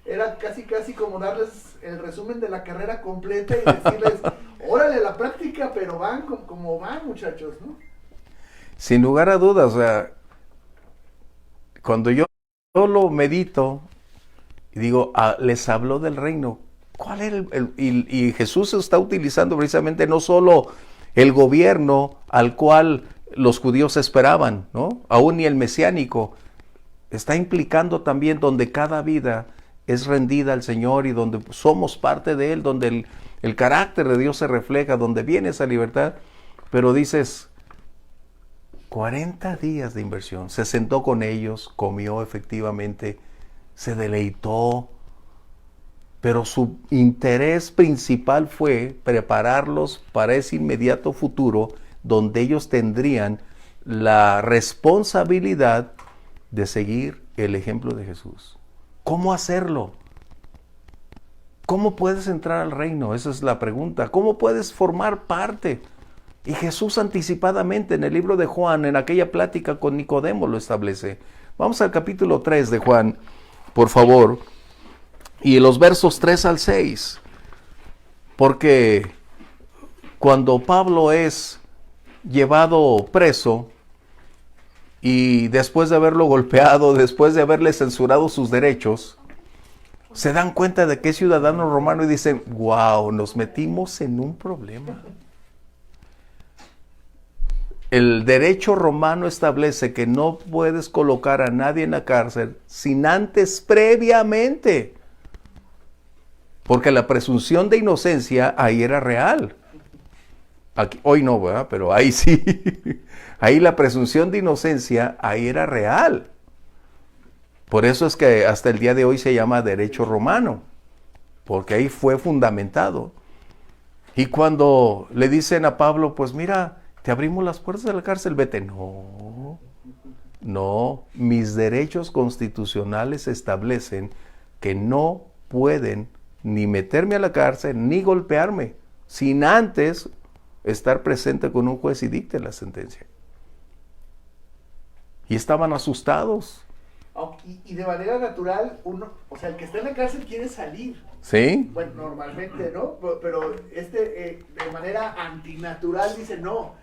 Era casi como darles el resumen de la carrera completa y decirles, órale, la práctica, pero van como van, muchachos, ¿no? Sin lugar a dudas, cuando yo lo medito y digo, les habló del reino, ¿cuál era y Jesús está utilizando precisamente no solo el gobierno al cual los judíos esperaban, ¿no? Aún ni el mesiánico, está implicando también donde cada vida es rendida al Señor y donde somos parte de Él, donde el carácter de Dios se refleja, donde viene esa libertad. Pero dices, 40 días de inversión, se sentó con ellos, comió efectivamente, se deleitó, pero su interés principal fue prepararlos para ese inmediato futuro donde ellos tendrían la responsabilidad de seguir el ejemplo de Jesús. ¿Cómo hacerlo? ¿Cómo puedes entrar al reino? Esa es la pregunta. ¿Cómo puedes formar parte? Y Jesús anticipadamente en el libro de Juan, en aquella plática con Nicodemo, lo establece. Vamos al capítulo 3 de Juan, por favor, y los versos 3 al 6. Porque cuando Pablo es llevado preso, y después de haberlo golpeado, después de haberle censurado sus derechos, se dan cuenta de que es ciudadano romano y dicen, wow, nos metimos en un problema. El derecho romano establece que no puedes colocar a nadie en la cárcel sin antes previamente, porque la presunción de inocencia ahí era real. Aquí, hoy no, ¿verdad? Pero ahí sí. Ahí la presunción de inocencia, ahí era real. Por eso es que hasta el día de hoy se llama derecho romano, porque ahí fue fundamentado. Y cuando le dicen a Pablo, pues mira, te abrimos las puertas de la cárcel, vete. No, mis derechos constitucionales establecen que no pueden ni meterme a la cárcel, ni golpearme, sin antes estar presente con un juez y dicte la sentencia. Y estaban asustados. Y de manera natural, el que está en la cárcel quiere salir. ¿Sí? Bueno, normalmente, ¿no? Pero de manera antinatural dice, no,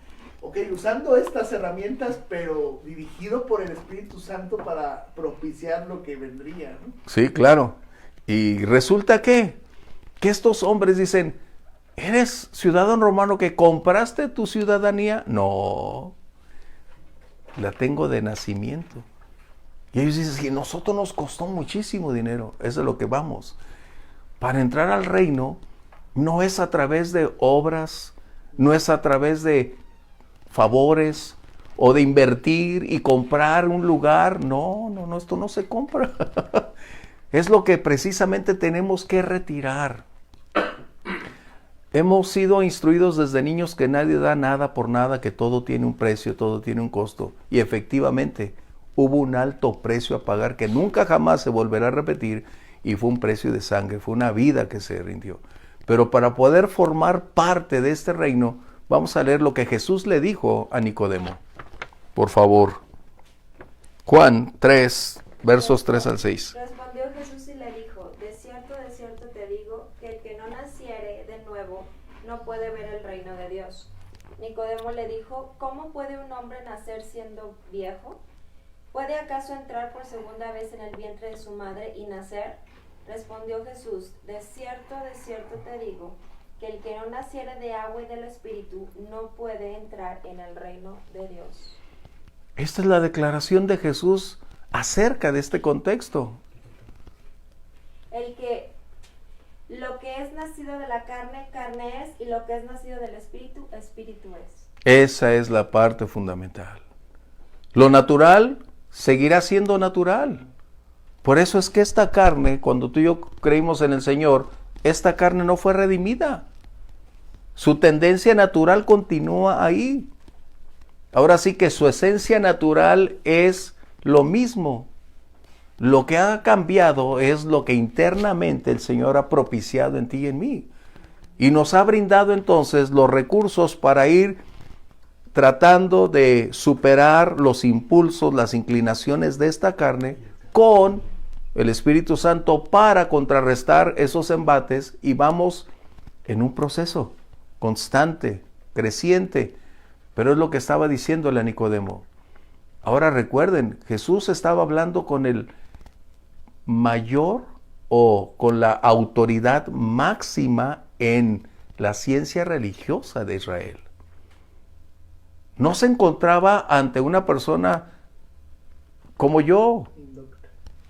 usando estas herramientas, pero dirigido por el Espíritu Santo para propiciar lo que vendría, ¿no? Sí, claro. Y resulta que estos hombres dicen, ¿eres ciudadano romano que compraste tu ciudadanía? No, la tengo de nacimiento. Y ellos dicen, que a nosotros nos costó muchísimo dinero. Eso es lo que vamos. Para entrar al reino no es a través de obras, no es a través de favores o de invertir y comprar un lugar. No, esto no se compra. Es lo que precisamente tenemos que retirar. Hemos sido instruidos desde niños que nadie da nada por nada, que todo tiene un precio, todo tiene un costo. Y efectivamente, hubo un alto precio a pagar que nunca jamás se volverá a repetir, y fue un precio de sangre, fue una vida que se rindió. Pero para poder formar parte de este reino, vamos a leer lo que Jesús le dijo a Nicodemo. Por favor. Juan 3, versos 3 al 6. Respondió Jesús y le dijo, de cierto te digo, que el que no naciere de nuevo no puede ver el reino de Dios. Nicodemo le dijo, ¿cómo puede un hombre nacer siendo viejo? ¿Puede acaso entrar por segunda vez en el vientre de su madre y nacer? Respondió Jesús, de cierto te digo, que el que no naciere de agua y del Espíritu no puede entrar en el reino de Dios. Esta es la declaración de Jesús acerca de este contexto. Lo que es nacido de la carne, carne es, y lo que es nacido del Espíritu, Espíritu es. Esa es la parte fundamental. Lo natural seguirá siendo natural. Por eso es que esta carne, cuando tú y yo creímos en el Señor, esta carne no fue redimida. Su tendencia natural continúa ahí. Ahora sí que su esencia natural es lo mismo. Lo que ha cambiado es lo que internamente el Señor ha propiciado en ti y en mí. Y nos ha brindado entonces los recursos para ir tratando de superar los impulsos, las inclinaciones de esta carne con el Espíritu Santo para contrarrestar esos embates, y vamos en un proceso constante, creciente. Pero es lo que estaba diciéndole a Nicodemo. Ahora recuerden, Jesús estaba hablando con el mayor o con la autoridad máxima en la ciencia religiosa de Israel. No se encontraba ante una persona como yo,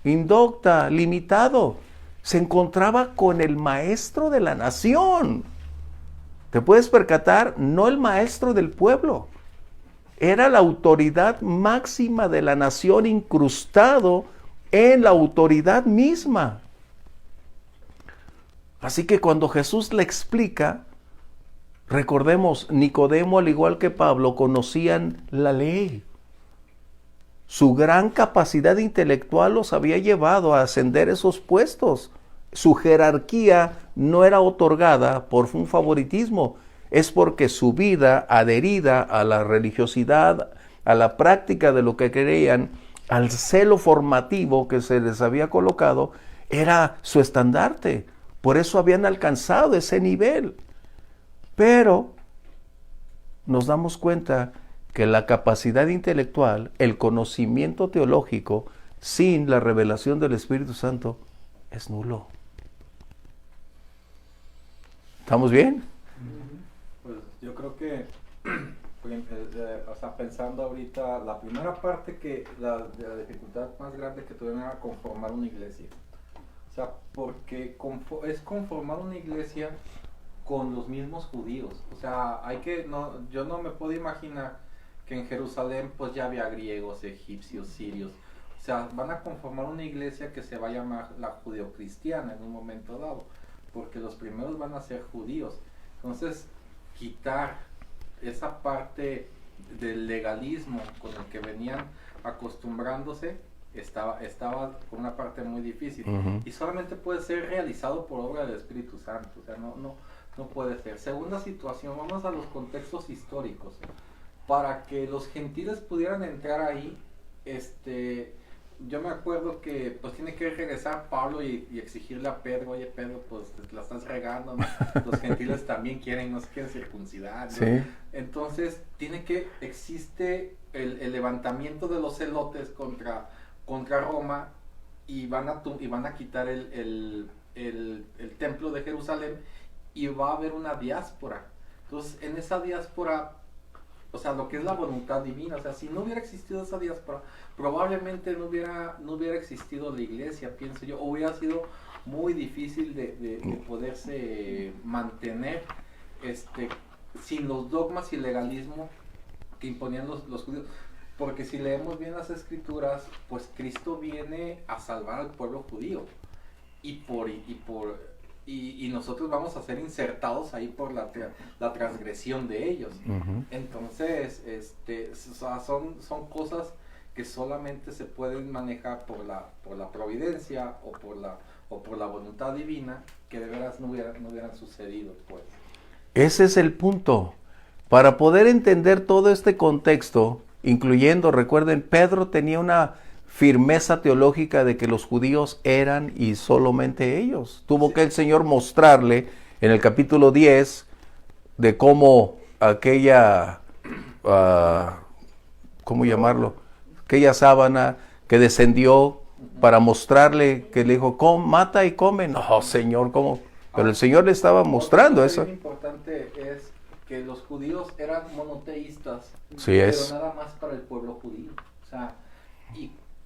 indocta, limitado. Se encontraba con el maestro de la nación. ¿Te puedes percatar? No el maestro del pueblo. Era la autoridad máxima de la nación, incrustado en la autoridad misma. Así que cuando Jesús le explica, recordemos, Nicodemo, al igual que Pablo, conocían la ley. Su gran capacidad intelectual los había llevado a ascender esos puestos. Su jerarquía no era otorgada por un favoritismo, es porque su vida adherida a la religiosidad, a la práctica de lo que creían, al celo formativo que se les había colocado, era su estandarte. Por eso habían alcanzado ese nivel. Pero nos damos cuenta que la capacidad intelectual, el conocimiento teológico, sin la revelación del Espíritu Santo, es nulo. ¿Estamos bien? Pues yo creo que, pensando ahorita, la primera parte que la dificultad más grande que tuvieron era conformar una iglesia. O sea, porque es conformar una iglesia con los mismos judíos. O sea, yo no me puedo imaginar que en Jerusalén pues ya había griegos, egipcios, sirios. O sea, van a conformar una iglesia que se va a llamar la judeocristiana en un momento dado, porque los primeros van a ser judíos. Entonces, quitar esa parte del legalismo con el que venían acostumbrándose estaba con una parte muy difícil. Y solamente puede ser realizado por obra del Espíritu Santo. O sea, no puede ser. Segunda situación, vamos a los contextos históricos. Para que los gentiles pudieran entrar ahí, yo me acuerdo que pues tiene que regresar Pablo y exigirle a Pedro, oye Pedro, pues la estás regando, ¿no? Los gentiles también no se quieren circuncidar, ¿no? Sí. Entonces existe el levantamiento de los celotes contra Roma, y van a quitar el templo de Jerusalén, y va a haber una diáspora. Entonces en esa diáspora, o sea, lo que es la voluntad divina, o sea, si no hubiera existido esa diáspora, probablemente no hubiera existido la iglesia, pienso yo, o hubiera sido muy difícil de poderse mantener sin los dogmas y legalismo que imponían los judíos. Porque si leemos bien las escrituras, pues Cristo viene a salvar al pueblo judío, y nosotros vamos a ser insertados ahí por la transgresión de ellos. Entonces, son cosas que solamente se pueden manejar por la providencia o por la voluntad divina, que de veras no hubieran sucedido, pues. Ese es el punto. Para poder entender todo este contexto, incluyendo, recuerden, Pedro tenía una firmeza teológica de que los judíos eran y solamente ellos. Tuvo que el Señor mostrarle en el capítulo 10 de cómo aquella, ¿cómo llamarlo? Aquella sábana que descendió para mostrarle, que le dijo, mata y come. No, Señor, ¿cómo? Pero el Señor le estaba mostrando eso. Lo importante es que los judíos eran monoteístas, Sí pero es. nada más para el pueblo judío. O sea,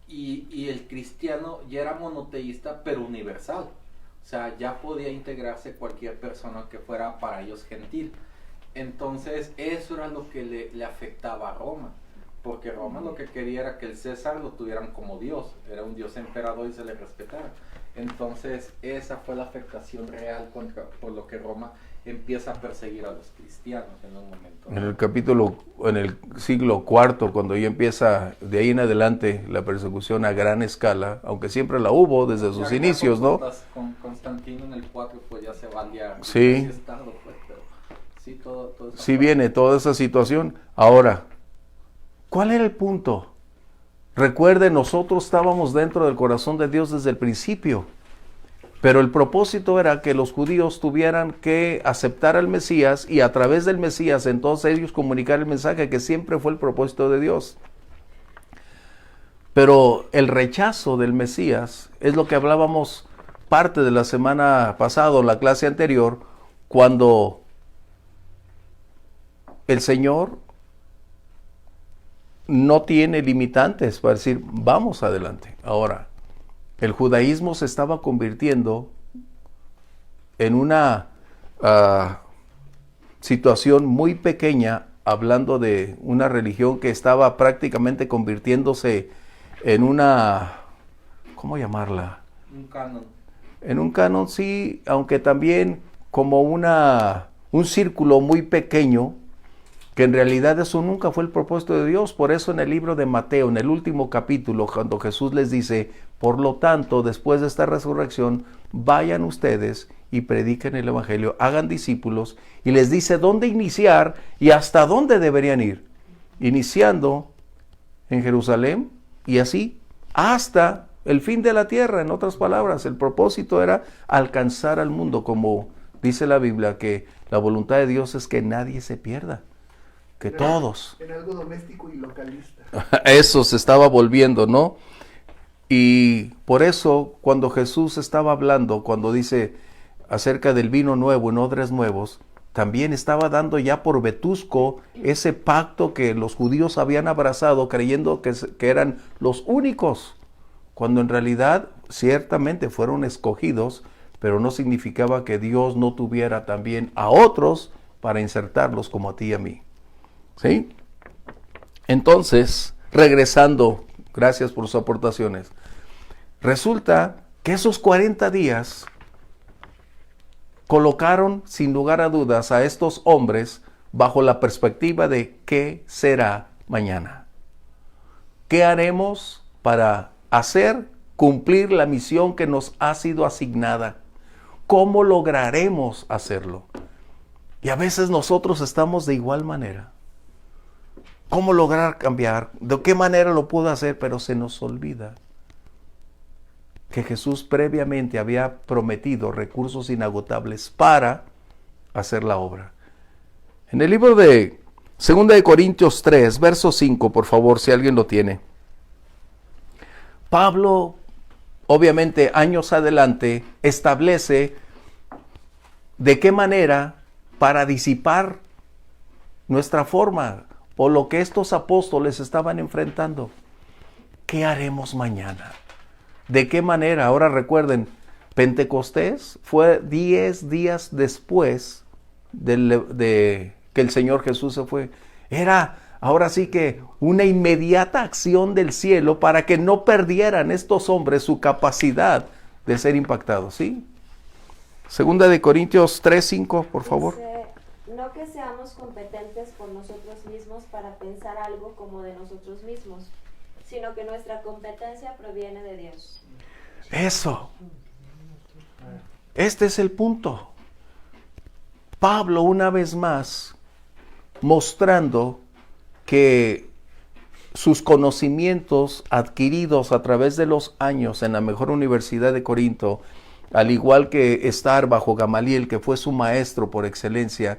y el cristiano ya era monoteísta, pero universal. O sea, ya podía integrarse cualquier persona que fuera para ellos gentil. Entonces, eso era lo que le afectaba a Roma. Porque Roma lo que quería era que el César lo tuvieran como Dios. Era un Dios emperador y se le respetara. Entonces, esa fue la afectación real por lo que Roma empieza a perseguir a los cristianos en un momento. En el siglo IV, cuando ya empieza de ahí en adelante la persecución a gran escala, aunque siempre la hubo desde sus inicios, ¿no? Con Constantino en el 4, pues ya se va a liar. Sí. Estado, pues, pero sí, todo Sí viene toda esa situación. Ahora, ¿cuál era el punto? Recuerde, nosotros estábamos dentro del corazón de Dios desde el principio. Pero el propósito era que los judíos tuvieran que aceptar al Mesías y a través del Mesías entonces ellos comunicar el mensaje que siempre fue el propósito de Dios. Pero el rechazo del Mesías es lo que hablábamos parte de la semana pasada, la clase anterior, cuando el Señor no tiene limitantes para decir, vamos adelante. Ahora, el judaísmo se estaba convirtiendo en una situación muy pequeña, hablando de una religión que estaba prácticamente convirtiéndose en una, ¿cómo llamarla? Un canon. En un canon, sí, aunque también como un círculo muy pequeño, que en realidad eso nunca fue el propósito de Dios. Por eso en el libro de Mateo, en el último capítulo, cuando Jesús les dice, por lo tanto, después de esta resurrección, vayan ustedes y prediquen el evangelio, hagan discípulos, y les dice dónde iniciar y hasta dónde deberían ir. Iniciando en Jerusalén y así hasta el fin de la tierra. En otras palabras, el propósito era alcanzar al mundo, como dice la Biblia, que la voluntad de Dios es que nadie se pierda. Que todos. En algo doméstico y localista. Eso se estaba volviendo, ¿no? Y por eso cuando Jesús estaba hablando, cuando dice acerca del vino nuevo en odres nuevos, también estaba dando ya por vetusco ese pacto que los judíos habían abrazado creyendo que eran los únicos, cuando en realidad ciertamente fueron escogidos, pero no significaba que Dios no tuviera también a otros para insertarlos como a ti y a mí. ¿Sí? Entonces, regresando, gracias por sus aportaciones, resulta que esos 40 días colocaron sin lugar a dudas a estos hombres bajo la perspectiva de qué será mañana. ¿Qué haremos para cumplir la misión que nos ha sido asignada? ¿Cómo lograremos hacerlo? Y a veces nosotros estamos de igual manera. ¿Cómo lograr cambiar? ¿De qué manera lo puedo hacer? Pero se nos olvida que Jesús previamente había prometido recursos inagotables para hacer la obra. En el libro de 2 de Corintios 3, verso 5, por favor, si alguien lo tiene. Pablo, obviamente, años adelante, establece de qué manera para disipar nuestra forma o lo que estos apóstoles estaban enfrentando. ¿Qué haremos mañana? ¿De qué manera? Ahora recuerden, Pentecostés fue 10 días después de que el Señor Jesús se fue. Era ahora sí que una inmediata acción del cielo para que no perdieran estos hombres su capacidad de ser impactados, ¿sí? 2 de Corintios 3:5, por favor. Dice, no que seamos competentes por nosotros mismos para pensar algo como de nosotros mismos, sino que nuestra competencia proviene de Dios. Eso. Este es el punto. Pablo, una vez más, mostrando que sus conocimientos adquiridos a través de los años en la mejor universidad de Corinto, al igual que estar bajo Gamaliel, que fue su maestro por excelencia,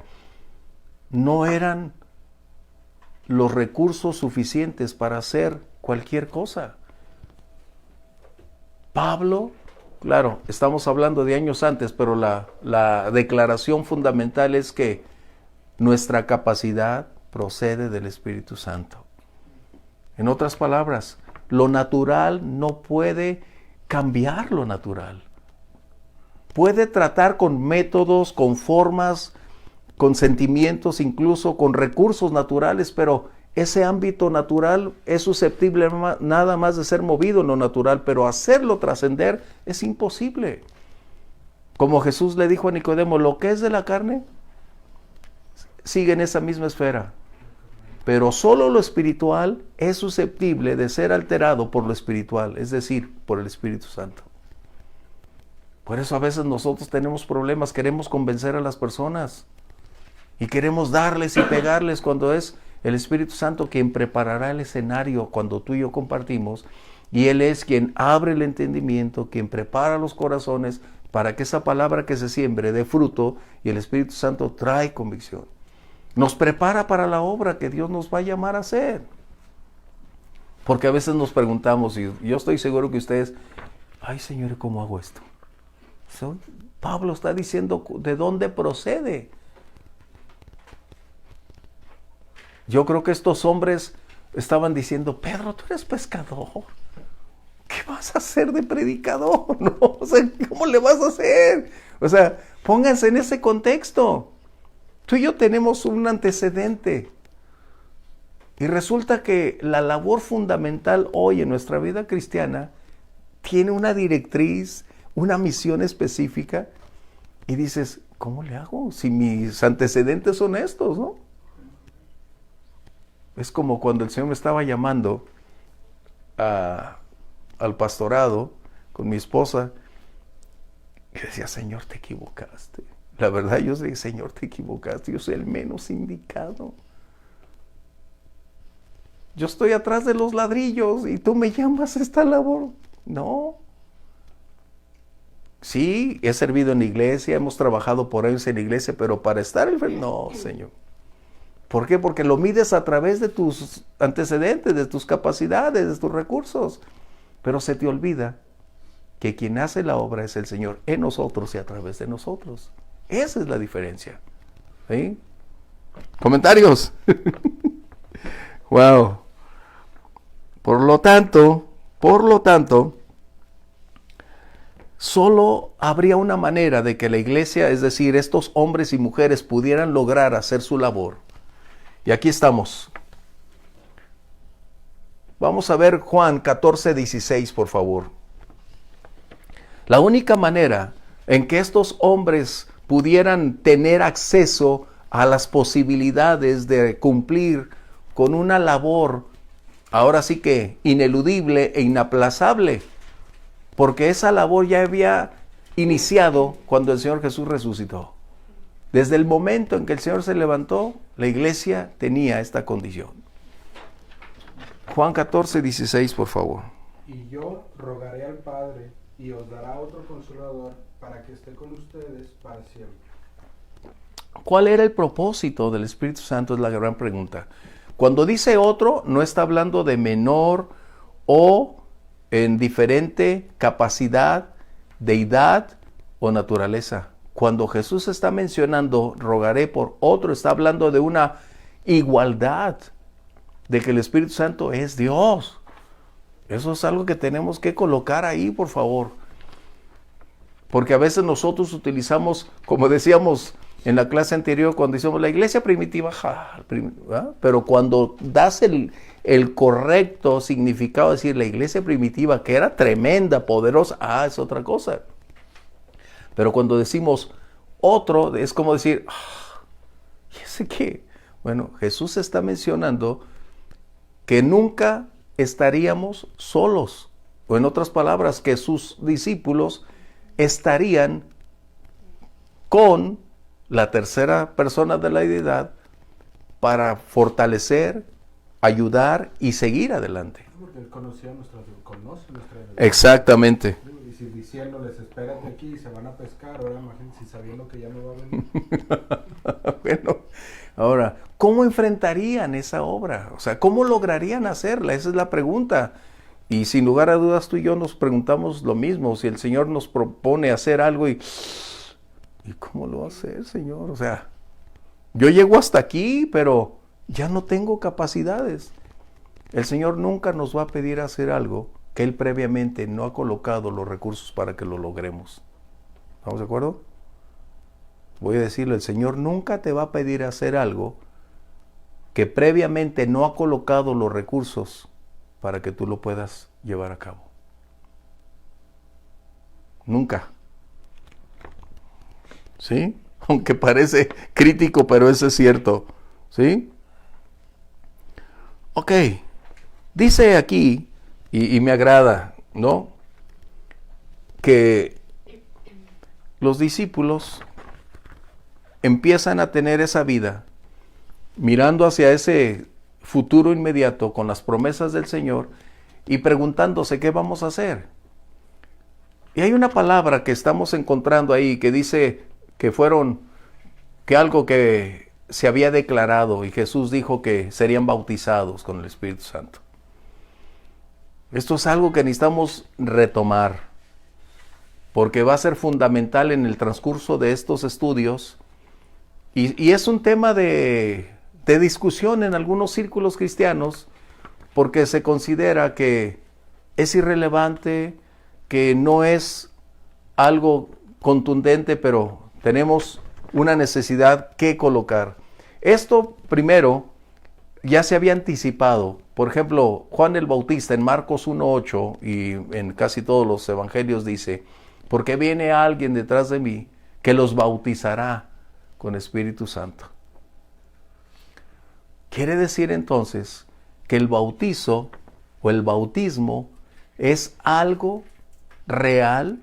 no eran los recursos suficientes para hacer cualquier cosa. Pablo, claro, estamos hablando de años antes, pero la declaración fundamental es que nuestra capacidad procede del Espíritu Santo. En otras palabras, lo natural no puede cambiar lo natural. Puede tratar con métodos, con formas, con sentimientos, incluso con recursos naturales, pero ese ámbito natural es susceptible nada más de ser movido en lo natural, pero hacerlo trascender es imposible. Como Jesús le dijo a Nicodemo, lo que es de la carne sigue en esa misma esfera, pero solo lo espiritual es susceptible de ser alterado por lo espiritual, es decir, por el Espíritu Santo. Por eso a veces nosotros tenemos problemas, queremos convencer a las personas y queremos darles y pegarles cuando es el Espíritu Santo quien preparará el escenario cuando tú y yo compartimos, y Él es quien abre el entendimiento, quien prepara los corazones para que esa palabra que se siembre dé fruto, y el Espíritu Santo trae convicción. Nos prepara para la obra que Dios nos va a llamar a hacer. Porque a veces nos preguntamos, y yo estoy seguro que ustedes, ay Señor, ¿cómo hago esto? Pablo está diciendo de dónde procede. Yo creo que estos hombres estaban diciendo, Pedro, tú eres pescador. ¿Qué vas a hacer de predicador? No, o sea, ¿cómo le vas a hacer? O sea, pónganse en ese contexto. Tú y yo tenemos un antecedente. Y resulta que la labor fundamental hoy en nuestra vida cristiana tiene una directriz, una misión específica. Y dices, ¿cómo le hago? Si mis antecedentes son estos, ¿no? Es como cuando el Señor me estaba llamando al pastorado con mi esposa, y decía, Señor, te equivocaste. La verdad, yo dije, Señor, te equivocaste, yo soy el menos indicado. Yo estoy atrás de los ladrillos y tú me llamas a esta labor. No. Sí, he servido en la iglesia, hemos trabajado por años en la iglesia, pero para estar en el... No, Señor. ¿Por qué? Porque lo mides a través de tus antecedentes, de tus capacidades, de tus recursos. Pero se te olvida que quien hace la obra es el Señor en nosotros y a través de nosotros. Esa es la diferencia. ¿Sí? ¿Comentarios? Wow. Por lo tanto, solo habría una manera de que la iglesia, es decir, estos hombres y mujeres pudieran lograr hacer su labor. Y aquí estamos. Vamos a ver Juan 14:16, por favor. La única manera en que estos hombres pudieran tener acceso a las posibilidades de cumplir con una labor, ahora sí que ineludible e inaplazable, porque esa labor ya había iniciado cuando el Señor Jesús resucitó. Desde el momento en que el Señor se levantó, la iglesia tenía esta condición. Juan 14:16, por favor. Y yo rogaré al Padre, y os dará otro Consolador, para que esté con ustedes para siempre. ¿Cuál era el propósito del Espíritu Santo? Es la gran pregunta. Cuando dice otro, no está hablando de menor o en diferente capacidad, deidad o naturaleza. Cuando Jesús está mencionando, rogaré por otro, está hablando de una igualdad, de que el Espíritu Santo es Dios. Eso es algo que tenemos que colocar ahí, por favor. Porque a veces nosotros utilizamos, como decíamos en la clase anterior, cuando decíamos la iglesia primitiva, pero cuando das el correcto significado, es decir, la iglesia primitiva, que era tremenda, poderosa, es otra cosa. Pero cuando decimos otro, es como decir, ¿y ese qué? Bueno, Jesús está mencionando que nunca estaríamos solos. O en otras palabras, que sus discípulos estarían con la tercera persona de la deidad para fortalecer, ayudar y seguir adelante. Porque Él conoce nuestra debilidad. Exactamente. Y si diciéndoles, espérate aquí y se van a pescar, ahora imagínense sabiendo que ya no va a venir. Bueno, Ahora, ¿cómo enfrentarían esa obra? O sea, ¿cómo lograrían hacerla? Esa es la pregunta. Y sin lugar a dudas tú y yo nos preguntamos lo mismo. Si el Señor nos propone hacer algo ¿y cómo lo va a hacer, Señor? O sea, yo llego hasta aquí, pero ya no tengo capacidades. El Señor nunca nos va a pedir hacer algo que Él previamente no ha colocado los recursos para que lo logremos. ¿Estamos de acuerdo? Voy a decirlo, el Señor nunca te va a pedir hacer algo que previamente no ha colocado los recursos para que tú lo puedas llevar a cabo. Nunca. ¿Sí? Aunque parece crítico, pero eso es cierto. ¿Sí? Ok. Dice aquí, y me agrada, ¿no? Que los discípulos empiezan a tener esa vida mirando hacia ese futuro inmediato con las promesas del Señor y preguntándose qué vamos a hacer. Y hay una palabra que estamos encontrando ahí que dice que algo que se había declarado y Jesús dijo que serían bautizados con el Espíritu Santo. Esto es algo que necesitamos retomar porque va a ser fundamental en el transcurso de estos estudios y es un tema de discusión en algunos círculos cristianos porque se considera que es irrelevante, que no es algo contundente, pero tenemos una necesidad que colocar. Esto primero ya se había anticipado. Por ejemplo, Juan el Bautista en Marcos 1:8 y en casi todos los evangelios dice, porque viene alguien detrás de mí que los bautizará con Espíritu Santo. Quiere decir entonces que el bautizo o el bautismo es algo real.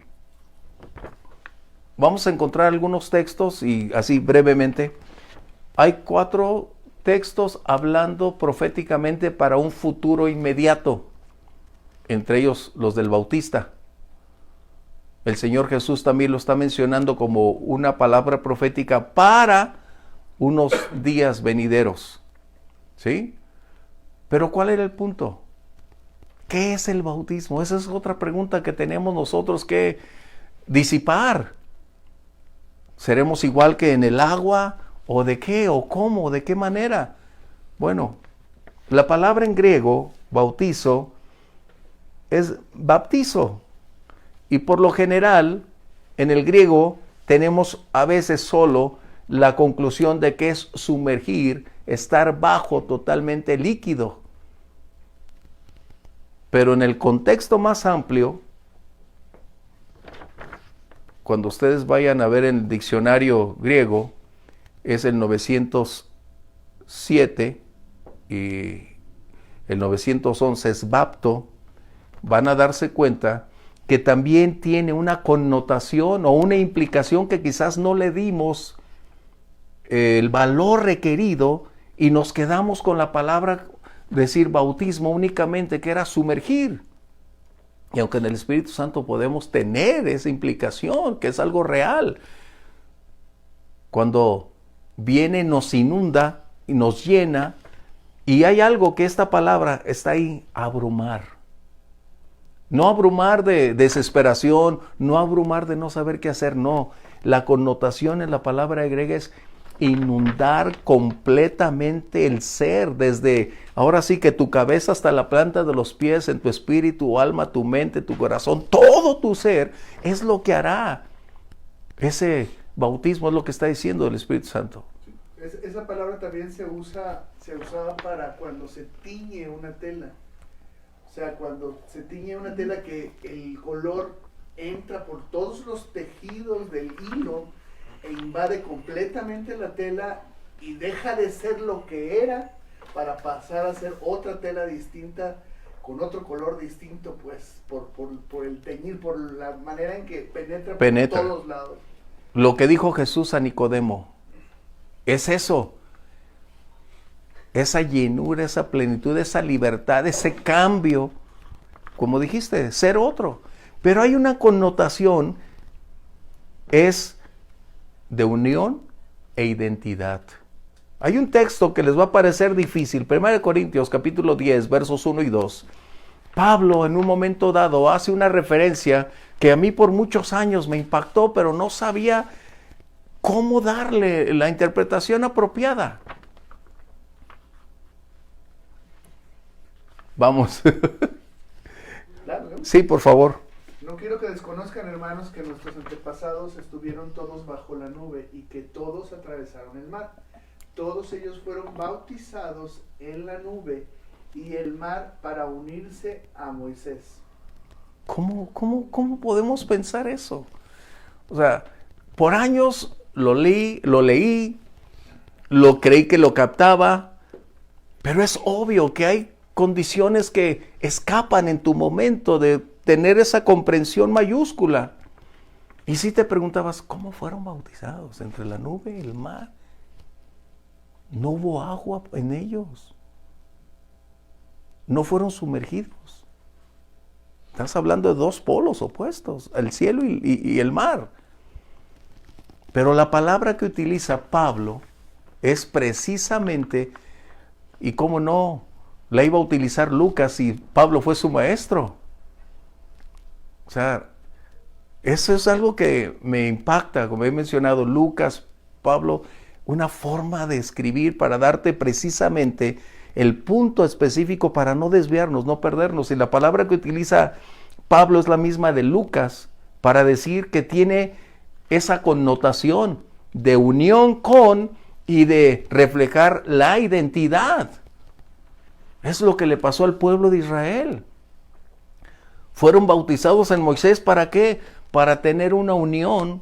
Vamos a encontrar algunos textos y así brevemente. Hay 4 textos hablando proféticamente para un futuro inmediato, entre ellos los del Bautista. El Señor Jesús también lo está mencionando como una palabra profética para unos días venideros. ¿Sí? Pero ¿cuál era el punto? ¿Qué es el bautismo? Esa es otra pregunta que tenemos nosotros que disipar. ¿Seremos igual que en el agua? ¿O de qué? ¿O cómo? ¿De qué manera? Bueno, la palabra en griego, bautizo, es baptizo. Y por lo general, en el griego, tenemos a veces solo la conclusión de que es sumergir, estar bajo totalmente líquido. Pero en el contexto más amplio, cuando ustedes vayan a ver en el diccionario griego, es el 907 y el 911 es bapto, van a darse cuenta que también tiene una connotación o una implicación que quizás no le dimos el valor requerido y nos quedamos con la palabra decir bautismo únicamente, que era sumergir. Y aunque en el Espíritu Santo podemos tener esa implicación, que es algo real, cuando viene, nos inunda y nos llena, y hay algo que esta palabra está ahí, abrumar. No abrumar de desesperación, no abrumar de no saber qué hacer, no. La connotación en la palabra griega es inundar completamente el ser, desde ahora sí que tu cabeza hasta la planta de los pies, en tu espíritu, tu alma, tu mente, tu corazón, todo tu ser es lo que hará. Ese bautismo es lo que está diciendo el Espíritu Santo. Esa palabra también se usaba para cuando se tiñe una tela. O sea, cuando se tiñe una tela que el color entra por todos los tejidos del hilo e invade completamente la tela y deja de ser lo que era para pasar a ser otra tela distinta, con otro color distinto, pues, por el teñir, por la manera en que penetra por todos lados. Lo que dijo Jesús a Nicodemo es eso. Esa llenura, esa plenitud, esa libertad, ese cambio, como dijiste, ser otro. Pero hay una connotación, es de unión e identidad. Hay un texto que les va a parecer difícil, 1 Corintios capítulo 10, versos 1 y 2. Pablo en un momento dado hace una referencia que a mí por muchos años me impactó, pero no sabía cómo darle la interpretación apropiada. Vamos. Claro, ¿no? Sí, por favor. No quiero que desconozcan, hermanos, que nuestros antepasados estuvieron todos bajo la nube y que todos atravesaron el mar. Todos ellos fueron bautizados en la nube y el mar para unirse a Moisés. ¿Cómo podemos pensar eso? O sea, por años lo leí, lo creí que lo captaba, pero es obvio que hay condiciones que escapan en tu momento de tener esa comprensión mayúscula. Y si te preguntabas, ¿cómo fueron bautizados? Entre la nube y el mar. No hubo agua en ellos. No fueron sumergidos. Estás hablando de dos polos opuestos, el cielo y el mar. Pero la palabra que utiliza Pablo es precisamente, y cómo no, la iba a utilizar Lucas y Pablo fue su maestro. O sea, eso es algo que me impacta, como he mencionado, Lucas, Pablo, una forma de escribir para darte precisamente el punto específico para no desviarnos, no perdernos. Y la palabra que utiliza Pablo es la misma de Lucas para decir que tiene esa connotación de unión con y de reflejar la identidad. Es lo que le pasó al pueblo de Israel. Fueron bautizados en Moisés, ¿para qué? Para tener una unión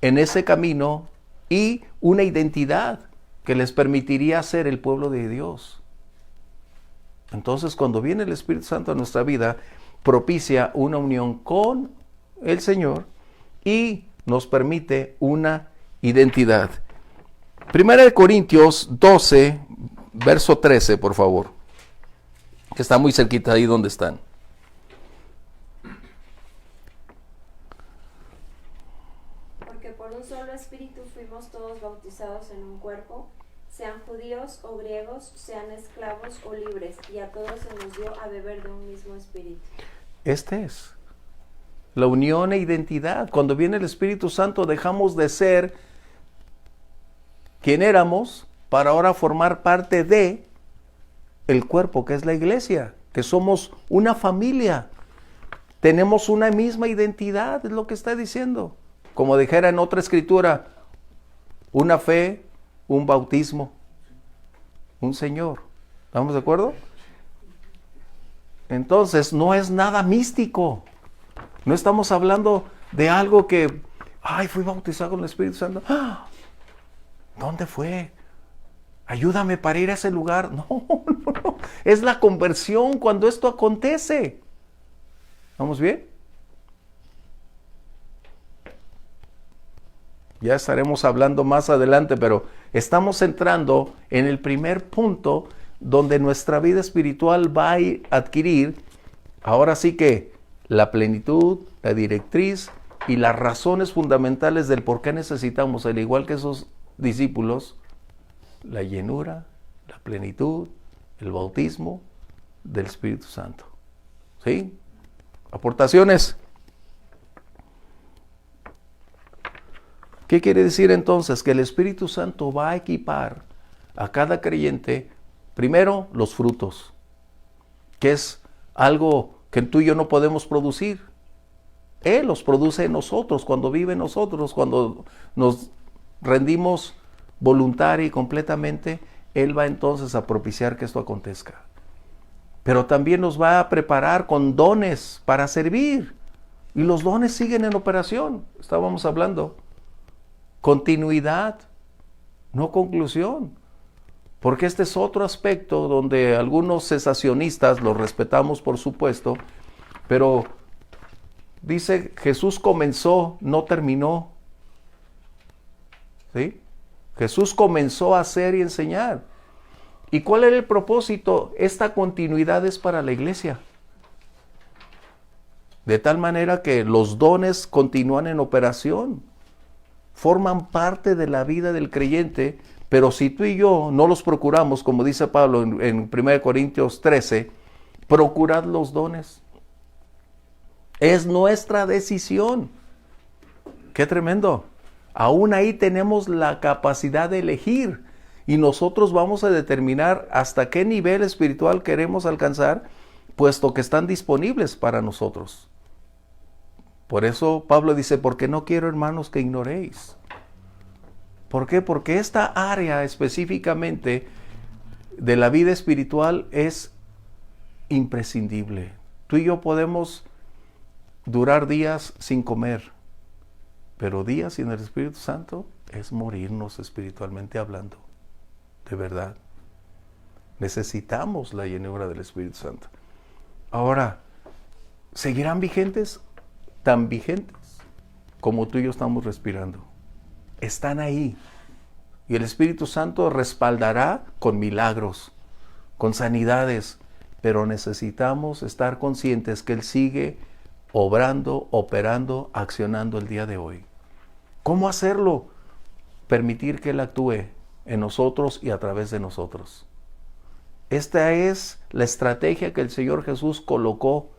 en ese camino y una identidad que les permitiría ser el pueblo de Dios. Entonces, cuando viene el Espíritu Santo a nuestra vida, propicia una unión con el Señor y nos permite una identidad. 1 Corintios 12, verso 13, por favor, que está muy cerquita ahí donde están. Porque por un solo espíritu fuimos todos bautizados en un cuerpo, sean judíos o griegos, sean esclavos o libres, y a todos se nos dio a beber de un mismo espíritu. Este es la unión e identidad. Cuando viene el Espíritu Santo dejamos de ser quien éramos para ahora formar parte de el cuerpo que es la iglesia, que somos una familia. Tenemos una misma identidad, es lo que está diciendo. Como dijera en otra escritura, una fe, un bautismo, un Señor. ¿Estamos de acuerdo? Entonces, no es nada místico. No estamos hablando de algo que, fui bautizado con el Espíritu Santo. ¡Ah! ¿Dónde fue? Ayúdame para ir a ese lugar. No. Es la conversión cuando esto acontece. ¿Vamos bien? Ya estaremos hablando más adelante, pero estamos entrando en el primer punto donde nuestra vida espiritual va a adquirir, ahora sí que, la plenitud, la directriz y las razones fundamentales del por qué necesitamos, al igual que esos discípulos, la llenura, la plenitud, el bautismo del Espíritu Santo. ¿Sí? ¿Aportaciones? ¿Qué quiere decir entonces? Que el Espíritu Santo va a equipar a cada creyente, primero, los frutos, que es algo que tú y yo no podemos producir. Él los produce en nosotros, cuando vive en nosotros, cuando nos rendimos voluntaria y completamente, Él va entonces a propiciar que esto acontezca. Pero también nos va a preparar con dones para servir. Y los dones siguen en operación. Estábamos hablando. Continuidad, no conclusión. Porque este es otro aspecto donde algunos cesacionistas, los respetamos por supuesto, pero dice Jesús comenzó, no terminó. ¿Sí? Jesús comenzó a hacer y enseñar. ¿Y cuál era el propósito? Esta continuidad es para la iglesia. De tal manera que los dones continúan en operación. Forman parte de la vida del creyente Pero si tú y yo no los procuramos, como dice Pablo en 1 Corintios 13, procurad los dones. Es nuestra decisión. ¡Qué tremendo! Aún ahí tenemos la capacidad de elegir y nosotros vamos a determinar hasta qué nivel espiritual queremos alcanzar, puesto que están disponibles para nosotros. Por eso Pablo dice, porque no quiero, hermanos, que ignoréis. ¿Por qué? Porque esta área específicamente de la vida espiritual es imprescindible. Tú y yo podemos durar días sin comer, pero días sin el Espíritu Santo es morirnos espiritualmente hablando. De verdad. Necesitamos la llenura del Espíritu Santo. Ahora, ¿seguirán vigentes? Tan vigentes como tú y yo estamos respirando. Están ahí. Y el Espíritu Santo respaldará con milagros, con sanidades, pero necesitamos estar conscientes que Él sigue obrando, operando, accionando el día de hoy. ¿Cómo hacerlo? Permitir que Él actúe en nosotros y a través de nosotros. Esta es la estrategia que el Señor Jesús colocó.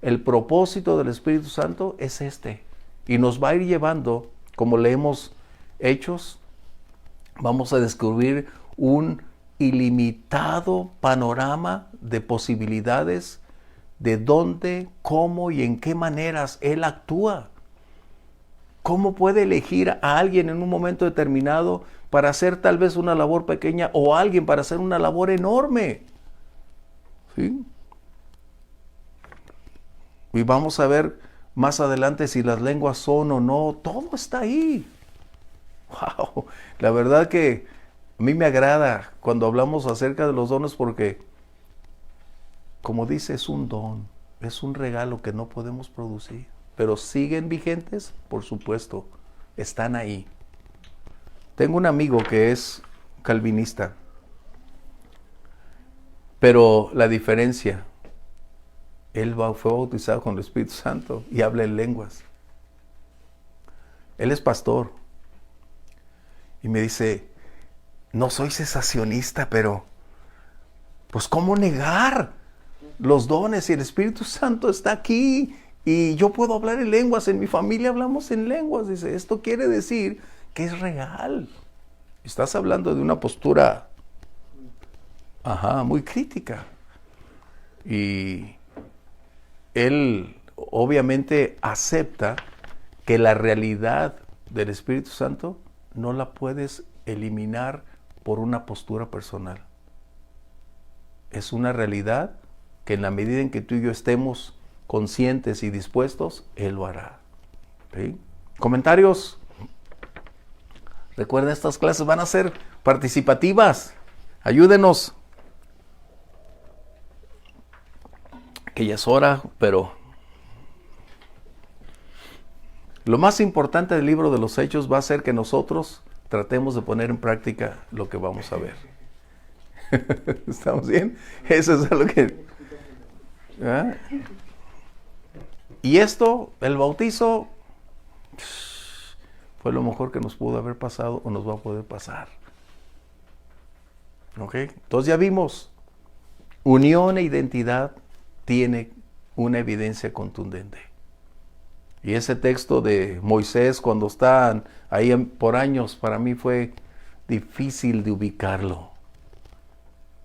El propósito del Espíritu Santo es este. Y nos va a ir llevando, como leemos Hechos, vamos a descubrir un ilimitado panorama de posibilidades de dónde, cómo y en qué maneras Él actúa. ¿Cómo puede elegir a alguien en un momento determinado para hacer tal vez una labor pequeña o a alguien para hacer una labor enorme? ¿Sí? Y vamos a ver más adelante si las lenguas son o no. Todo está ahí. ¡Wow! La verdad que a mí me agrada cuando hablamos acerca de los dones porque, como dice, es un don, es un regalo que no podemos producir. Pero siguen vigentes, por supuesto, están ahí. Tengo un amigo que es calvinista, pero la diferencia, él fue bautizado con el Espíritu Santo y habla en lenguas. Él es pastor. Y me dice, no soy cesacionista, pero pues ¿cómo negar los dones? Y el Espíritu Santo está aquí y yo puedo hablar en lenguas, en mi familia hablamos en lenguas. Dice, esto quiere decir que es real. Estás hablando de una postura, muy crítica. Y él obviamente acepta que la realidad del Espíritu Santo no la puedes eliminar por una postura personal. Es una realidad que en la medida en que tú y yo estemos conscientes y dispuestos, Él lo hará. ¿Sí? ¿Comentarios? Recuerden, estas clases van a ser participativas. Ayúdenos. Que ya es hora, pero lo más importante del libro de los Hechos va a ser que nosotros tratemos de poner en práctica lo que vamos a ver. ¿Estamos bien? Eso es lo que... ¿Ah? Y esto, el bautizo, fue lo mejor que nos pudo haber pasado o nos va a poder pasar. ¿Ok? Entonces ya vimos, unión e identidad tiene una evidencia contundente. Y ese texto de Moisés, cuando están ahí por años, para mí fue difícil de ubicarlo.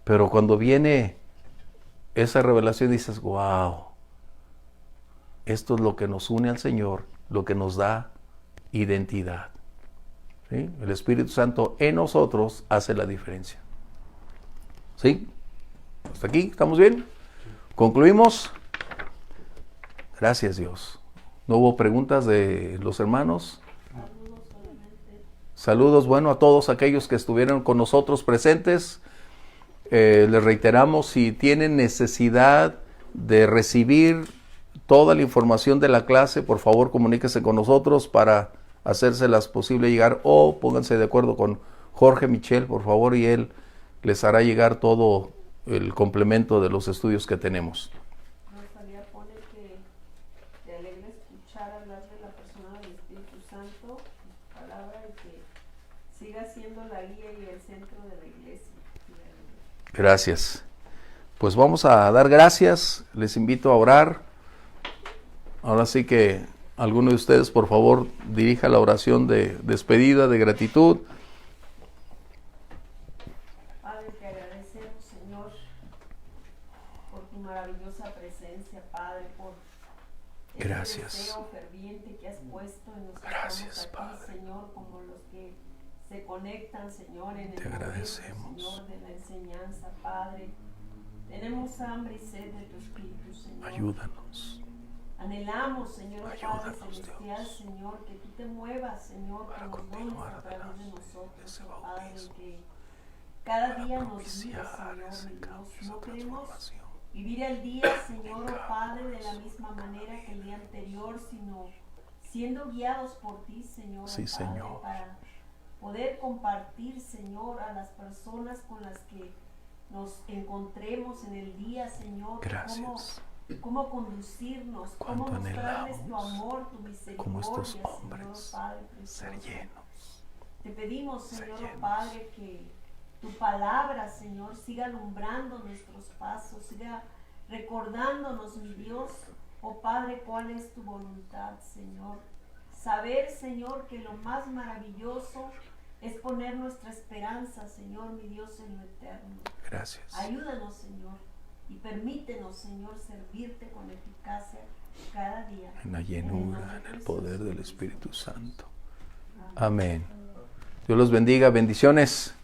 Pero cuando viene esa revelación dices, wow, esto es lo que nos une al Señor, lo que nos da identidad. ¿Sí? El Espíritu Santo en nosotros hace la diferencia. ¿Sí? ¿Hasta aquí? ¿Estamos bien? ¿Concluimos? Gracias, Dios. ¿No hubo preguntas de los hermanos? Saludos, bueno, a todos aquellos que estuvieron con nosotros presentes. Les reiteramos, si tienen necesidad de recibir toda la información de la clase, por favor comuníquese con nosotros para hacérselas posible llegar, o pónganse de acuerdo con Jorge Michel, por favor, y él les hará llegar todo el complemento de los estudios que tenemos. Rosalía pone que te alegra escuchar hablar de la persona del Espíritu Santo, su palabra, y que siga siendo la guía y el centro Gracias. Pues vamos a dar gracias. Les invito a orar. Ahora sí que alguno de ustedes, por favor, dirija la oración de despedida, de gratitud. Padre, te agradecemos, Señor, por tu maravillosa presencia, Padre, por este Gracias. deseo ferviente que has puesto en nosotros. Gracias, aquí, Padre. Señor, como los que se conectan, Señor, en el Te momento, agradecemos. Señor, de la enseñanza, Padre. Tenemos hambre y sed de tu Espíritu, Señor. Ayúdanos. Anhelamos, Señor Padre Ayúdanos, Celestial, Dios, Señor, que tú te muevas, Señor, para con los dones continuar a través de adelante nosotros, ese oh Padre, bautismo, que cada para día nos propiciar guíes, ese Señor, mi cambio, Dios. esa No queremos transformación. vivir el día, Señor, oh Padre, de la misma manera que el día anterior, sino siendo guiados por ti, Señor, Sí, oh Padre, Señor. para poder compartir, Señor, a las personas con las que nos encontremos en el día, Señor, Gracias. cómo conducirnos, Cuánto cómo mostrarles tu anhelamos, amor, tu misericordia, como estos Señor, hombres, Padre ser precioso. llenos. Te pedimos, ser Señor, llenos. Padre, que tu palabra, Señor, siga alumbrando nuestros pasos, siga recordándonos, mi Dios, oh Padre, cuál es tu voluntad, Señor. Saber, Señor, que lo más maravilloso es poner nuestra esperanza, Señor, mi Dios, en lo eterno. Gracias. Ayúdanos, Señor, y permítenos, Señor, servirte con eficacia cada día. En la el llenura, nombre en de el Jesús. poder del Espíritu Santo. Amén. Amén. Dios los bendiga. Bendiciones.